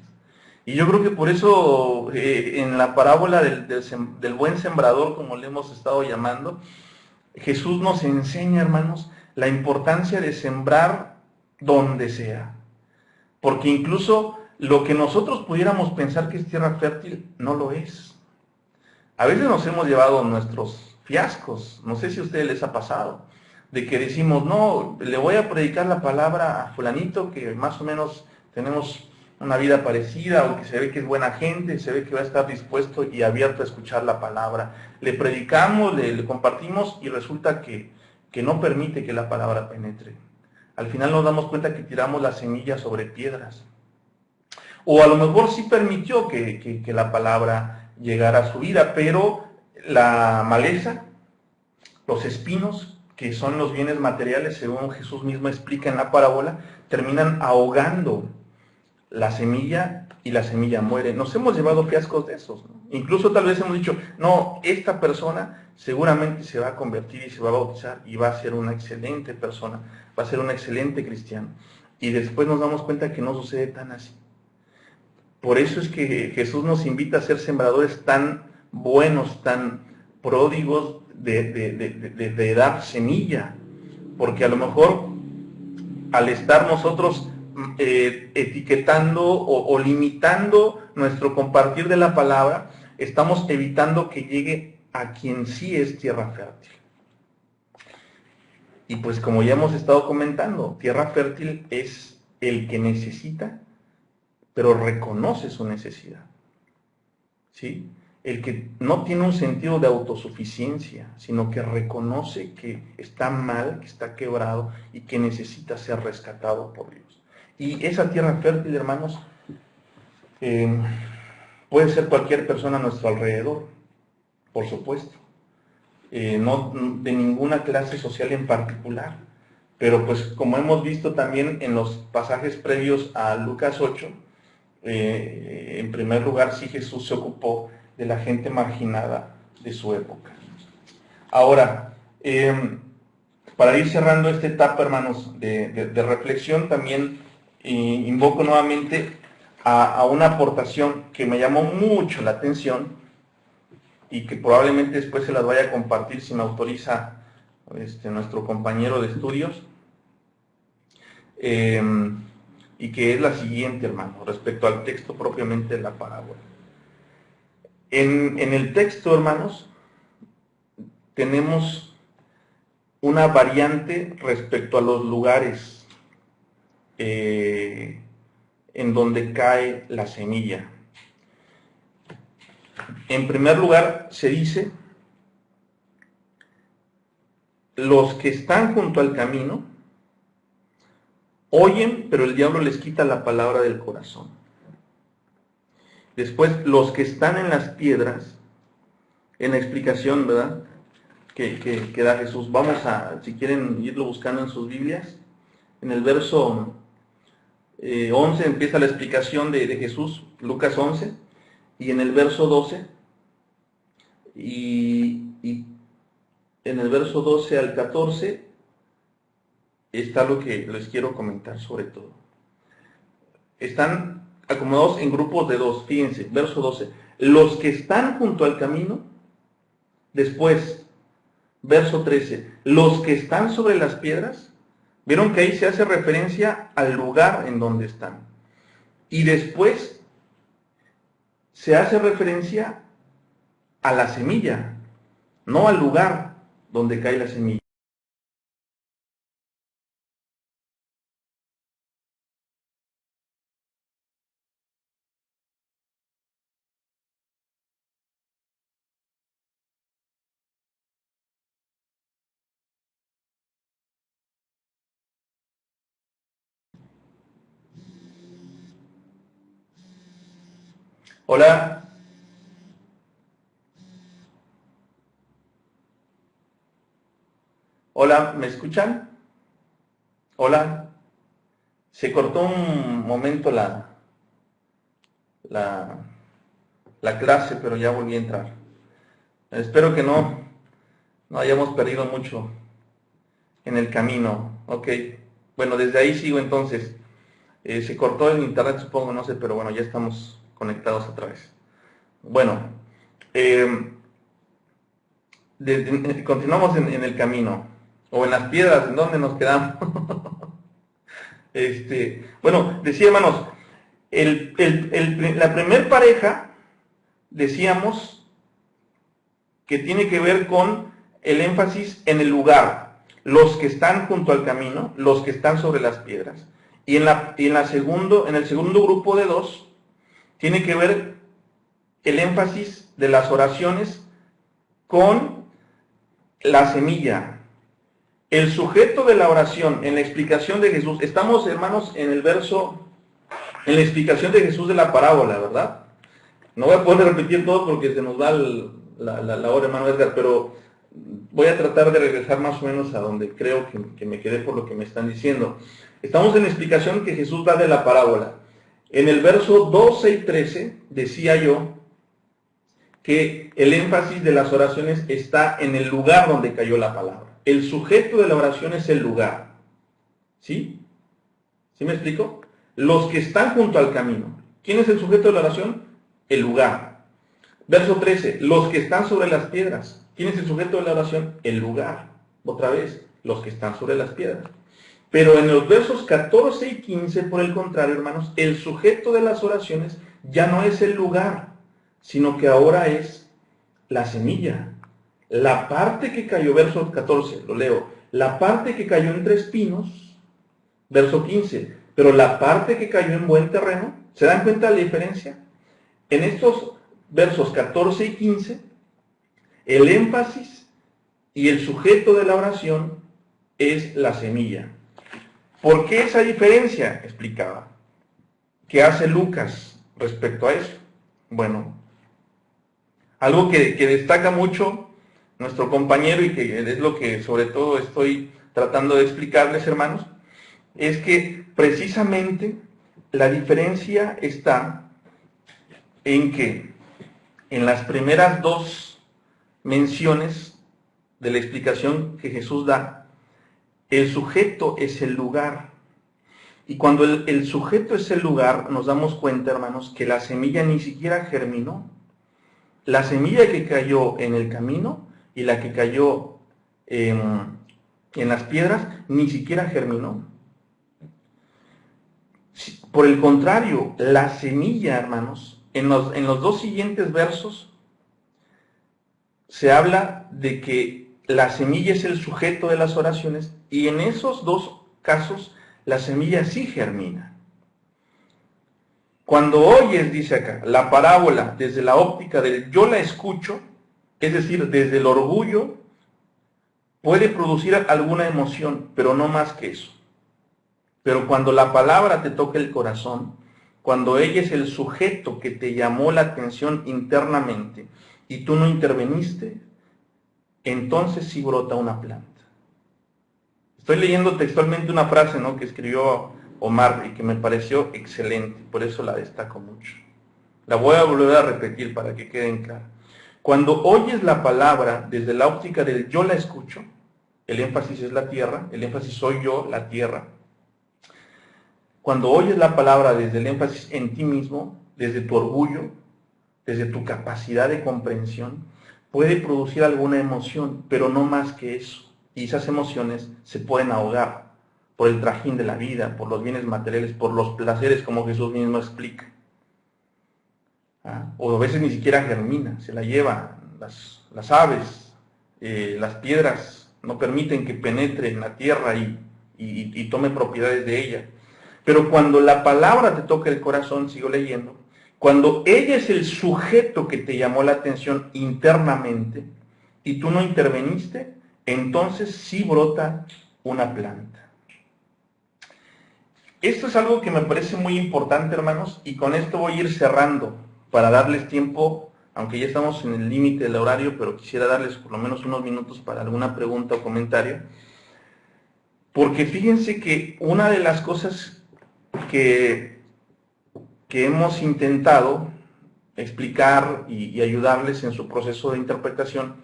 Y yo creo que por eso en la parábola del buen sembrador, como le hemos estado llamando, Jesús nos enseña, hermanos, la importancia de sembrar donde sea. Porque incluso lo que nosotros pudiéramos pensar que es tierra fértil, no lo es. A veces nos hemos llevado nuestros fiascos, no sé si a ustedes les ha pasado, de que decimos, no, le voy a predicar la palabra a fulanito, que más o menos tenemos una vida parecida, o que se ve que es buena gente, se ve que va a estar dispuesto y abierto a escuchar la palabra. Le predicamos, le compartimos y resulta que no permite que la palabra penetre. Al final nos damos cuenta que tiramos la semilla sobre piedras. O a lo mejor sí permitió que la palabra llegara a su vida, pero la maleza, los espinos, que son los bienes materiales, según Jesús mismo explica en la parábola, terminan ahogando la semilla y la semilla muere. Nos hemos llevado fiascos de esos, ¿no? Incluso tal vez hemos dicho, no, esta persona seguramente se va a convertir y se va a bautizar y va a ser una excelente persona, va a ser un excelente cristiano. Y después nos damos cuenta que no sucede tan así. Por eso es que Jesús nos invita a ser sembradores tan buenos, tan pródigos de dar semilla. Porque a lo mejor al estar nosotros etiquetando o limitando nuestro compartir de la palabra, estamos evitando que llegue a quien sí es tierra fértil. Y pues como ya hemos estado comentando, tierra fértil es el que necesita, pero reconoce su necesidad, ¿sí? El que no tiene un sentido de autosuficiencia, sino que reconoce que está mal, que está quebrado y que necesita ser rescatado por Dios. Y esa tierra fértil, hermanos, puede ser cualquier persona a nuestro alrededor, por supuesto. No de ninguna clase social en particular. Pero pues como hemos visto también en los pasajes previos a Lucas 8, en primer lugar sí Jesús se ocupó de la gente marginada de su época. Ahora, para ir cerrando esta etapa, hermanos, de reflexión, también invoco nuevamente a una aportación que me llamó mucho la atención y que probablemente después se las vaya a compartir si me autoriza nuestro compañero de estudios, y que es la siguiente, hermano, respecto al texto propiamente de la parábola. En el texto, hermanos, tenemos una variante respecto a los lugares en donde cae la semilla. En primer lugar, se dice, los que están junto al camino oyen, pero el diablo les quita la palabra del corazón. Después, los que están en las piedras, en la explicación, ¿verdad?, que da Jesús. Vamos a, si quieren irlo buscando en sus Biblias, en el verso 11 empieza la explicación de Jesús, Lucas 11, y en el verso 12, y en el verso 12 al 14, está lo que les quiero comentar sobre todo. Están acomodados en grupos de dos, fíjense, verso 12, los que están junto al camino, después, verso 13, los que están sobre las piedras. Vieron que ahí se hace referencia al lugar en donde están. Y después se hace referencia a la semilla, no al lugar donde cae la semilla. Hola. Hola, ¿me escuchan? Hola. Se cortó un momento la clase, pero ya volví a entrar. Espero que no hayamos perdido mucho en el camino. Ok. Bueno, desde ahí sigo entonces. Se cortó el internet, supongo, no sé, pero bueno, ya estamos conectados otra vez. Bueno, continuamos en el camino, o en las piedras, ¿en dónde nos quedamos? Bueno, decía, hermanos, la primer pareja, decíamos, que tiene que ver con el énfasis en el lugar, los que están junto al camino, los que están sobre las piedras. Y en el segundo grupo de dos, tiene que ver el énfasis de las oraciones con la semilla. El sujeto de la oración, en la explicación de Jesús, estamos, hermanos, en la explicación de Jesús de la parábola, ¿verdad? No voy a poder repetir todo porque se nos va la hora, hermano Edgar, pero voy a tratar de regresar más o menos a donde creo que me quedé por lo que me están diciendo. Estamos en la explicación que Jesús da de la parábola. En el verso 12 y 13 decía yo que el énfasis de las oraciones está en el lugar donde cayó la palabra. El sujeto de la oración es el lugar. ¿Sí? ¿Sí me explico? Los que están junto al camino. ¿Quién es el sujeto de la oración? El lugar. Verso 13. Los que están sobre las piedras. ¿Quién es el sujeto de la oración? El lugar. Otra vez, los que están sobre las piedras. Pero en los versos 14 y 15, por el contrario, hermanos, el sujeto de las oraciones ya no es el lugar, sino que ahora es la semilla. La parte que cayó, verso 14, lo leo, la parte que cayó entre espinos, verso 15, pero la parte que cayó en buen terreno, ¿se dan cuenta de la diferencia? En estos versos 14 y 15, el énfasis y el sujeto de la oración es la semilla. ¿Por qué esa diferencia? Explicaba. ¿Qué hace Lucas respecto a eso? Bueno, algo que destaca mucho nuestro compañero y que es lo que sobre todo estoy tratando de explicarles, hermanos, es que precisamente la diferencia está en que en las primeras dos menciones de la explicación que Jesús da, el sujeto es el lugar. Y cuando el sujeto es el lugar, nos damos cuenta, hermanos, que la semilla ni siquiera germinó. La semilla que cayó en el camino y la que cayó en las piedras ni siquiera germinó. Por el contrario, la semilla, hermanos, en los dos siguientes versos se habla de que la semilla es el sujeto de las oraciones, y en esos dos casos la semilla sí germina. Cuando oyes, dice acá, la parábola desde la óptica del yo la escucho, es decir, desde el orgullo, puede producir alguna emoción, pero no más que eso. Pero cuando la palabra te toca el corazón, cuando ella es el sujeto que te llamó la atención internamente y tú no interveniste, entonces sí brota una planta. Estoy leyendo textualmente una frase, ¿no?, que escribió Omar y que me pareció excelente, por eso la destaco mucho. La voy a volver a repetir para que queden claras. Cuando oyes la palabra desde la óptica del yo la escucho, el énfasis es la tierra, el énfasis soy yo, la tierra. Cuando oyes la palabra desde el énfasis en ti mismo, desde tu orgullo, desde tu capacidad de comprensión, puede producir alguna emoción, pero no más que eso. Y esas emociones se pueden ahogar por el trajín de la vida, por los bienes materiales, por los placeres, como Jesús mismo explica. O a veces ni siquiera germina, se la llevan las aves, las piedras no permiten que penetre en la tierra y tome propiedades de ella. Pero cuando la palabra te toca el corazón, sigo leyendo, cuando ella es el sujeto que te llamó la atención internamente y tú no interveniste, entonces sí brota una planta. Esto es algo que me parece muy importante, hermanos, y con esto voy a ir cerrando para darles tiempo, aunque ya estamos en el límite del horario, pero quisiera darles por lo menos unos minutos para alguna pregunta o comentario. Porque fíjense que una de las cosas que hemos intentado explicar y ayudarles en su proceso de interpretación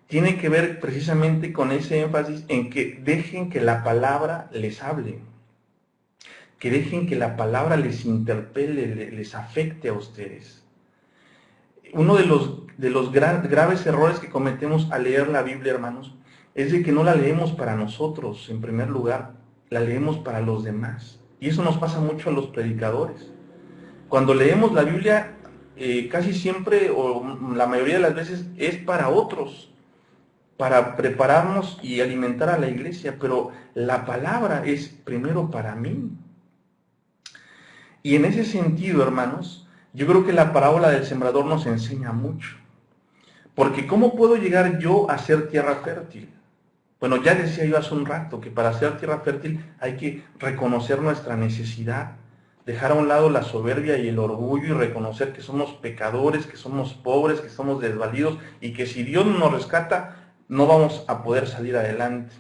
tiene que ver precisamente con ese énfasis en que dejen que la palabra les hable, que dejen que la palabra les interpele, les afecte a ustedes. Uno de los graves errores que cometemos al leer la Biblia, hermanos, es de que no la leemos para nosotros, en primer lugar, la leemos para los demás. Y eso nos pasa mucho a los predicadores. Cuando leemos la Biblia, casi siempre, o la mayoría de las veces, es para otros, para prepararnos y alimentar a la iglesia, pero la palabra es primero para mí. Y en ese sentido, hermanos, yo creo que la parábola del sembrador nos enseña mucho. Porque ¿cómo puedo llegar yo a ser tierra fértil? Bueno, ya decía yo hace un rato que para ser tierra fértil hay que reconocer nuestra necesidad, dejar a un lado la soberbia y el orgullo y reconocer que somos pecadores, que somos pobres, que somos desvalidos y que si Dios nos rescata, no vamos a poder salir adelante.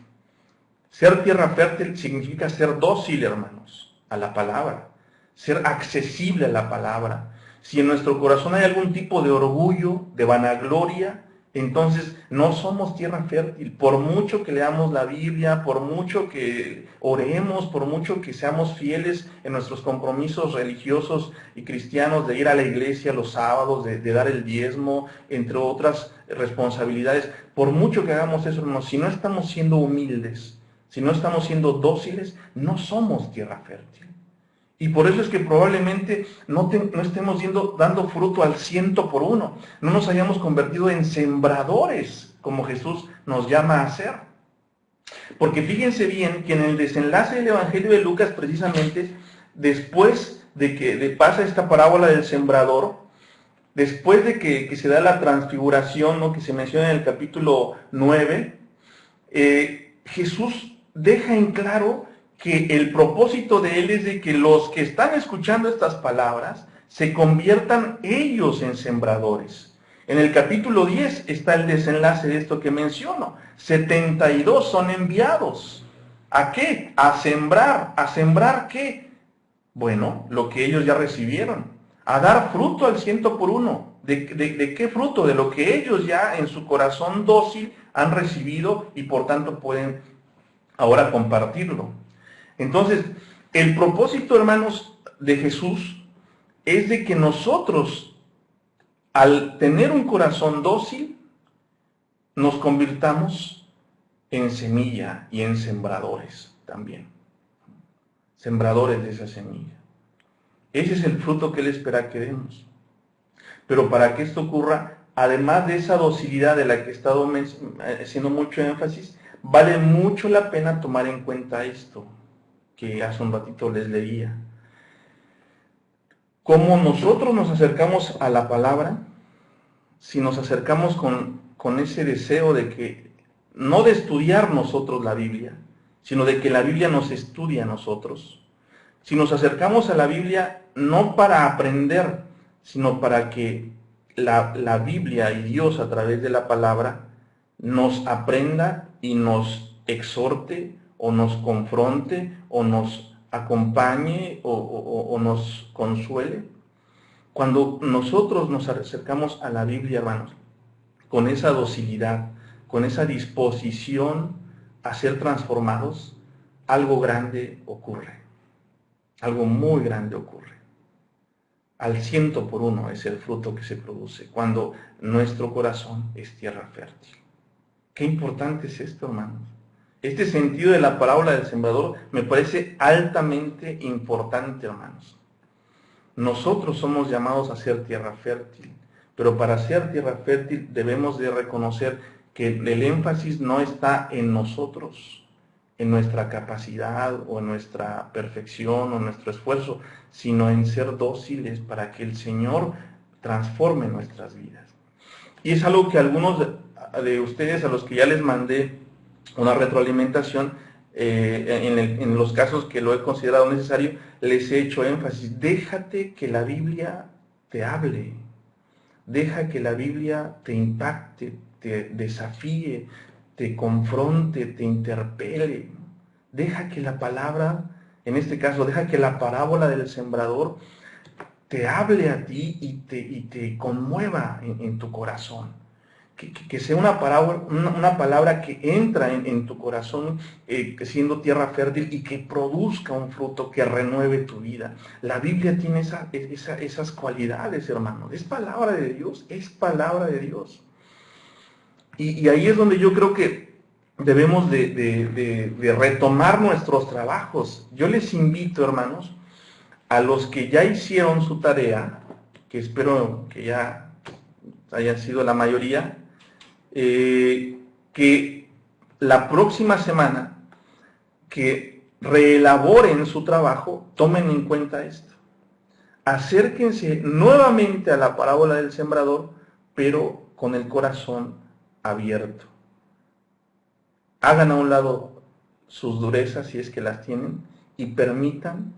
Ser tierra fértil significa ser dócil, hermanos, a la palabra, ser accesible a la palabra. Si en nuestro corazón hay algún tipo de orgullo, de vanagloria, entonces no somos tierra fértil. Por mucho que leamos la Biblia, por mucho que oremos, por mucho que seamos fieles en nuestros compromisos religiosos y cristianos de ir a la iglesia los sábados, de dar el diezmo, entre otras responsabilidades, por mucho que hagamos eso, hermanos, si no estamos siendo humildes, si no estamos siendo dóciles, no somos tierra fértil. Y por eso es que probablemente no estemos dando fruto al 100%. No nos hayamos convertido en sembradores, como Jesús nos llama a hacer. Porque fíjense bien que en el desenlace del Evangelio de Lucas, precisamente, después de que pasa esta parábola del sembrador, después de que se da la transfiguración, ¿no?, que se menciona en el capítulo 9, Jesús deja en claro que el propósito de él es de que los que están escuchando estas palabras se conviertan ellos en sembradores. En el capítulo 10 está el desenlace de esto que menciono. 72 son enviados. ¿A qué? A sembrar. ¿A sembrar qué? Bueno, lo que ellos ya recibieron. A dar fruto al 100%. ¿De qué fruto? De lo que ellos ya en su corazón dócil han recibido y por tanto pueden ahora compartirlo. Entonces, El propósito, hermanos, de Jesús es de que nosotros, al tener un corazón dócil, nos convirtamos en semilla y en sembradores también. Sembradores de esa semilla. Ese es el fruto que Él espera que demos. Pero para que esto ocurra, además de esa docilidad de la que he estado haciendo mucho énfasis, vale mucho la pena tomar en cuenta esto que hace un ratito les leía. Cómo nosotros nos acercamos a la palabra, si nos acercamos con ese deseo de que, no de estudiar nosotros la Biblia, sino de que la Biblia nos estudie a nosotros. Si nos acercamos a la Biblia no para aprender, sino para que la Biblia y Dios a través de la palabra nos aprenda y nos exhorte o nos confronte o nos acompañe o nos consuele. Cuando nosotros nos acercamos a la Biblia, hermanos, con esa docilidad, con esa disposición a ser transformados, algo grande ocurre. Algo muy grande ocurre. Al 100 por 1 es el fruto que se produce cuando nuestro corazón es tierra fértil. Qué importante es esto, hermanos. Este sentido de la parábola del sembrador me parece altamente importante, hermanos. Nosotros somos llamados a ser tierra fértil, pero para ser tierra fértil debemos de reconocer que el énfasis no está en nosotros, en nuestra capacidad o en nuestra perfección o en nuestro esfuerzo, sino en ser dóciles para que el Señor transforme nuestras vidas. Y es algo que algunos de ustedes, a los que ya les mandé una retroalimentación, en los casos que lo he considerado necesario, les he hecho énfasis. Déjate que la Biblia te hable, deja que la Biblia te impacte, te desafíe, te confronte, te interpele. Deja que la palabra, en este caso, deja que la parábola del sembrador te hable a ti y te conmueva en tu corazón. Que sea una palabra que entra en tu corazón siendo tierra fértil y que produzca un fruto que renueve tu vida. La Biblia tiene esas cualidades, hermanos. Es palabra de Dios, es palabra de Dios. Y ahí es donde yo creo que debemos de retomar nuestros trabajos. Yo les invito, hermanos, a los que ya hicieron su tarea, que espero que ya hayan sido la mayoría, que la próxima semana que reelaboren su trabajo, tomen en cuenta esto. Acérquense nuevamente a la parábola del sembrador, pero con el corazón abierto. Hagan a un lado sus durezas, si es que las tienen, y permitan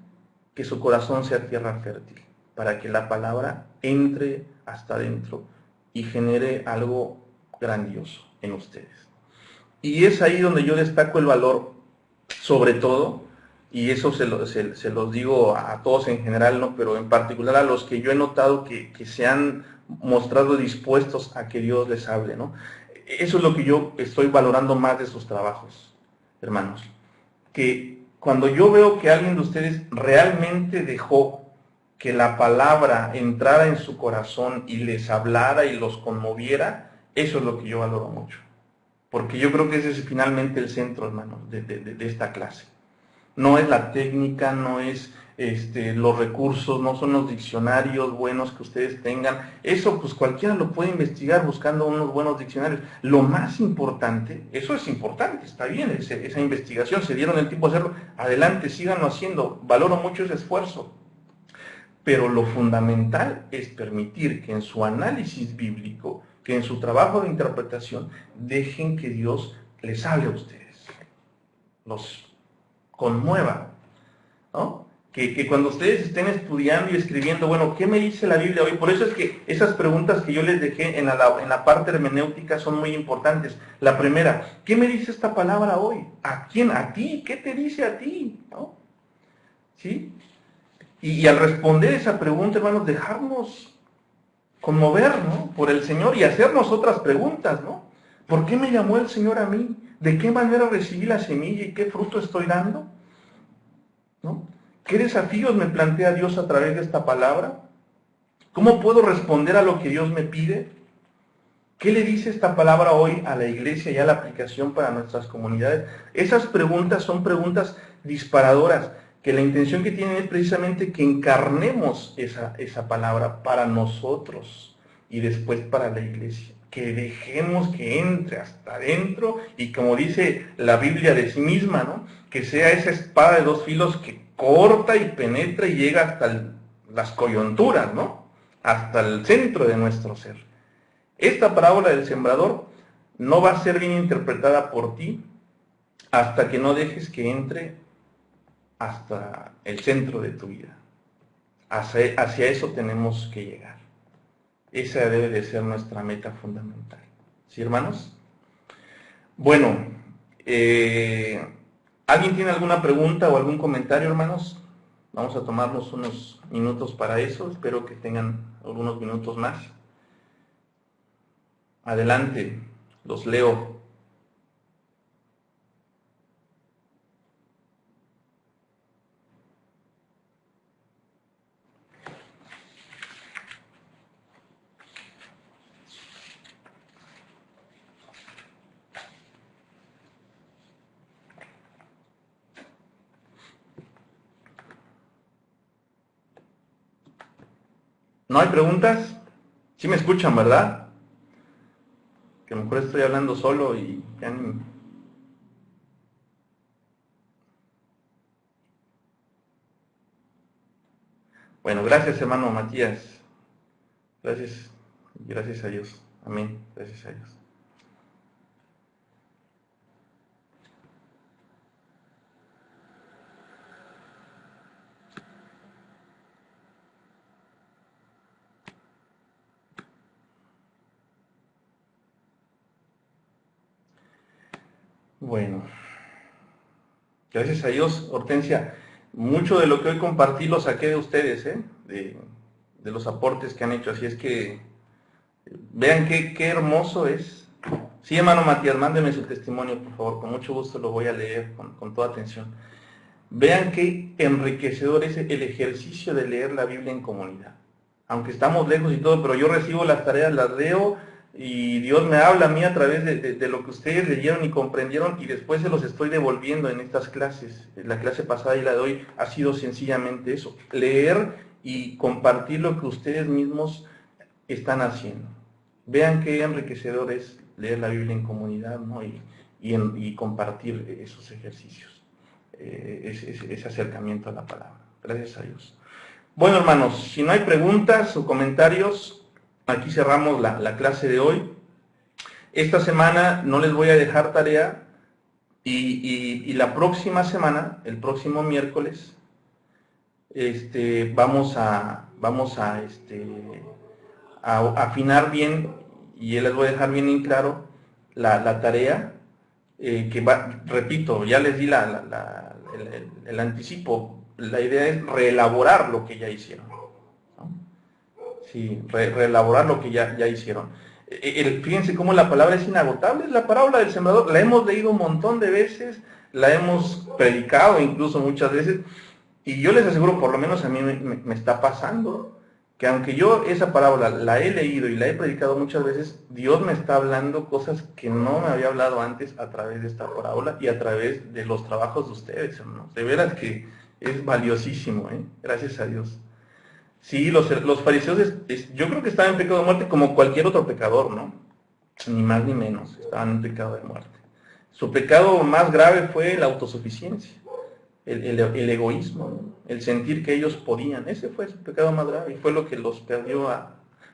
que su corazón sea tierra fértil, para que la palabra entre hasta adentro y genere algo grandioso en ustedes. Y es ahí donde yo destaco el valor, sobre todo, y eso se los digo a todos en general, ¿no? Pero en particular a los que yo he notado que se han mostrado dispuestos a que Dios les hable, ¿no? Eso es lo que yo estoy valorando más de sus trabajos, hermanos. Que cuando yo veo que alguien de ustedes realmente dejó que la palabra entrara en su corazón y les hablara y los conmoviera, eso es lo que yo valoro mucho. Porque yo creo que ese es finalmente el centro, hermanos, de esta clase. No es la técnica, no es los recursos, no son los diccionarios buenos que ustedes tengan. Eso pues cualquiera lo puede investigar buscando unos buenos diccionarios. Lo más importante, eso es importante, está bien, esa investigación, se dieron el tiempo de hacerlo, adelante, síganlo haciendo, valoro mucho ese esfuerzo. Pero lo fundamental es permitir que en su análisis bíblico, que en su trabajo de interpretación, dejen que Dios les hable a ustedes, los conmueva, ¿no? Que cuando ustedes estén estudiando y escribiendo, bueno, ¿qué me dice la Biblia hoy? Por eso es que esas preguntas que yo les dejé en la parte hermenéutica son muy importantes. La primera, ¿qué me dice esta palabra hoy? ¿A quién? ¿A ti? ¿Qué te dice a ti? ¿No? ¿Sí? Y al responder esa pregunta, hermanos, dejarnos conmover, ¿no? Por el Señor y hacernos otras preguntas, ¿no? ¿Por qué me llamó el Señor a mí? ¿De qué manera recibí la semilla y qué fruto estoy dando? ¿No? ¿Qué desafíos me plantea Dios a través de esta palabra? ¿Cómo puedo responder a lo que Dios me pide? ¿Qué le dice esta palabra hoy a la iglesia y a la aplicación para nuestras comunidades? Esas preguntas son preguntas disparadoras, que la intención que tienen es precisamente que encarnemos esa palabra para nosotros y después para la iglesia. Que dejemos que entre hasta adentro y, como dice la Biblia de sí misma, ¿no?, que sea esa espada de dos filos que corta y penetra y llega hasta las coyunturas, ¿no?, hasta el centro de nuestro ser. Esta parábola del sembrador no va a ser bien interpretada por ti hasta que no dejes que entre hasta el centro de tu vida. Hacia eso tenemos que llegar. Esa debe de ser nuestra meta fundamental. ¿Sí, hermanos? Bueno, ¿alguien tiene alguna pregunta o algún comentario, hermanos? Vamos a tomarnos unos minutos para eso. Espero que tengan algunos minutos más. Adelante, los leo. ¿No hay preguntas? ¿Sí me escuchan, verdad? Que a lo mejor estoy hablando solo y ya ni... Bueno, gracias, hermano Matías. Gracias, gracias a Dios. Amén, gracias a Dios. Bueno, gracias a Dios, Hortensia. Mucho de lo que hoy compartí lo saqué de ustedes, de los aportes que han hecho. Así es que vean qué hermoso es. Sí, hermano Matías, mándeme su testimonio, por favor. Con mucho gusto lo voy a leer con toda atención. Vean qué enriquecedor es el ejercicio de leer la Biblia en comunidad. Aunque estamos lejos y todo, pero yo recibo las tareas, las leo, y Dios me habla a mí a través de lo que ustedes leyeron y comprendieron, y después se los estoy devolviendo en estas clases. La clase pasada y la de hoy ha sido sencillamente eso: leer y compartir lo que ustedes mismos están haciendo. Vean qué enriquecedor es leer la Biblia en comunidad, ¿no?, y compartir esos ejercicios. Ese acercamiento a la palabra. Gracias a Dios. Bueno, hermanos, si no hay preguntas o comentarios, aquí cerramos la clase de hoy. Esta semana no les voy a dejar tarea, y la próxima semana, el próximo miércoles, vamos a afinar bien, y les voy a dejar bien en claro la tarea, que va, repito, ya les di el anticipo. La idea es reelaborar lo que ya hicieron, ¿no? Sí, reelaborar lo que ya hicieron. Fíjense cómo la palabra es inagotable. La parábola del sembrador la hemos leído un montón de veces, la hemos predicado incluso muchas veces, y yo les aseguro, por lo menos a mí me está pasando, que aunque yo esa parábola la he leído y la he predicado muchas veces, Dios me está hablando cosas que no me había hablado antes a través de esta parábola y a través de los trabajos de ustedes, hermanos. De veras que es valiosísimo, gracias a Dios. Sí, los fariseos, yo creo que estaban en pecado de muerte como cualquier otro pecador, ¿no? Ni más ni menos, estaban en pecado de muerte. Su pecado más grave fue la autosuficiencia. El egoísmo, ¿no?, el sentir que ellos podían. Ese fue su pecado más grave y fue lo que los perdió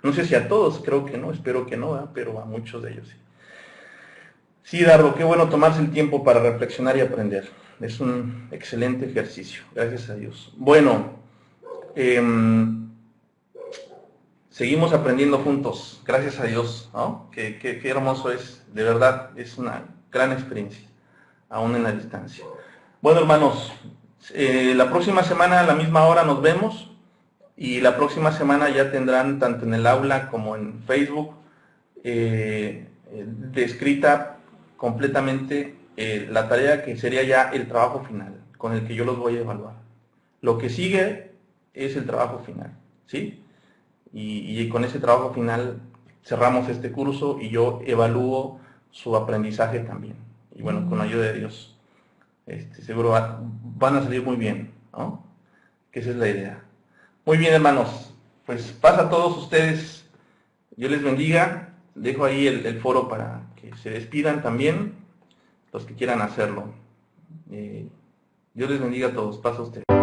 no sé si a todos, creo que no, espero que no, pero a muchos de ellos sí. Sí, Dardo, qué bueno tomarse el tiempo para reflexionar y aprender. Es un excelente ejercicio, gracias a Dios. Bueno, seguimos aprendiendo juntos, gracias a Dios, ¿no? Qué hermoso es, de verdad, es una gran experiencia, aún en la distancia. Bueno, hermanos, la próxima semana a la misma hora nos vemos, y la próxima semana ya tendrán tanto en el aula como en Facebook descrita completamente la tarea que sería ya el trabajo final, con el que yo los voy a evaluar. Lo que sigue es el trabajo final, ¿sí? Y con ese trabajo final cerramos este curso y yo evalúo su aprendizaje también. Y bueno, con la ayuda de Dios, seguro van a salir muy bien, ¿no? Que esa es la idea. Muy bien, hermanos, pues pasa a todos ustedes, Dios les bendiga. Dejo ahí el foro para que se despidan también, los que quieran hacerlo. Dios les bendiga a todos, pasa a ustedes.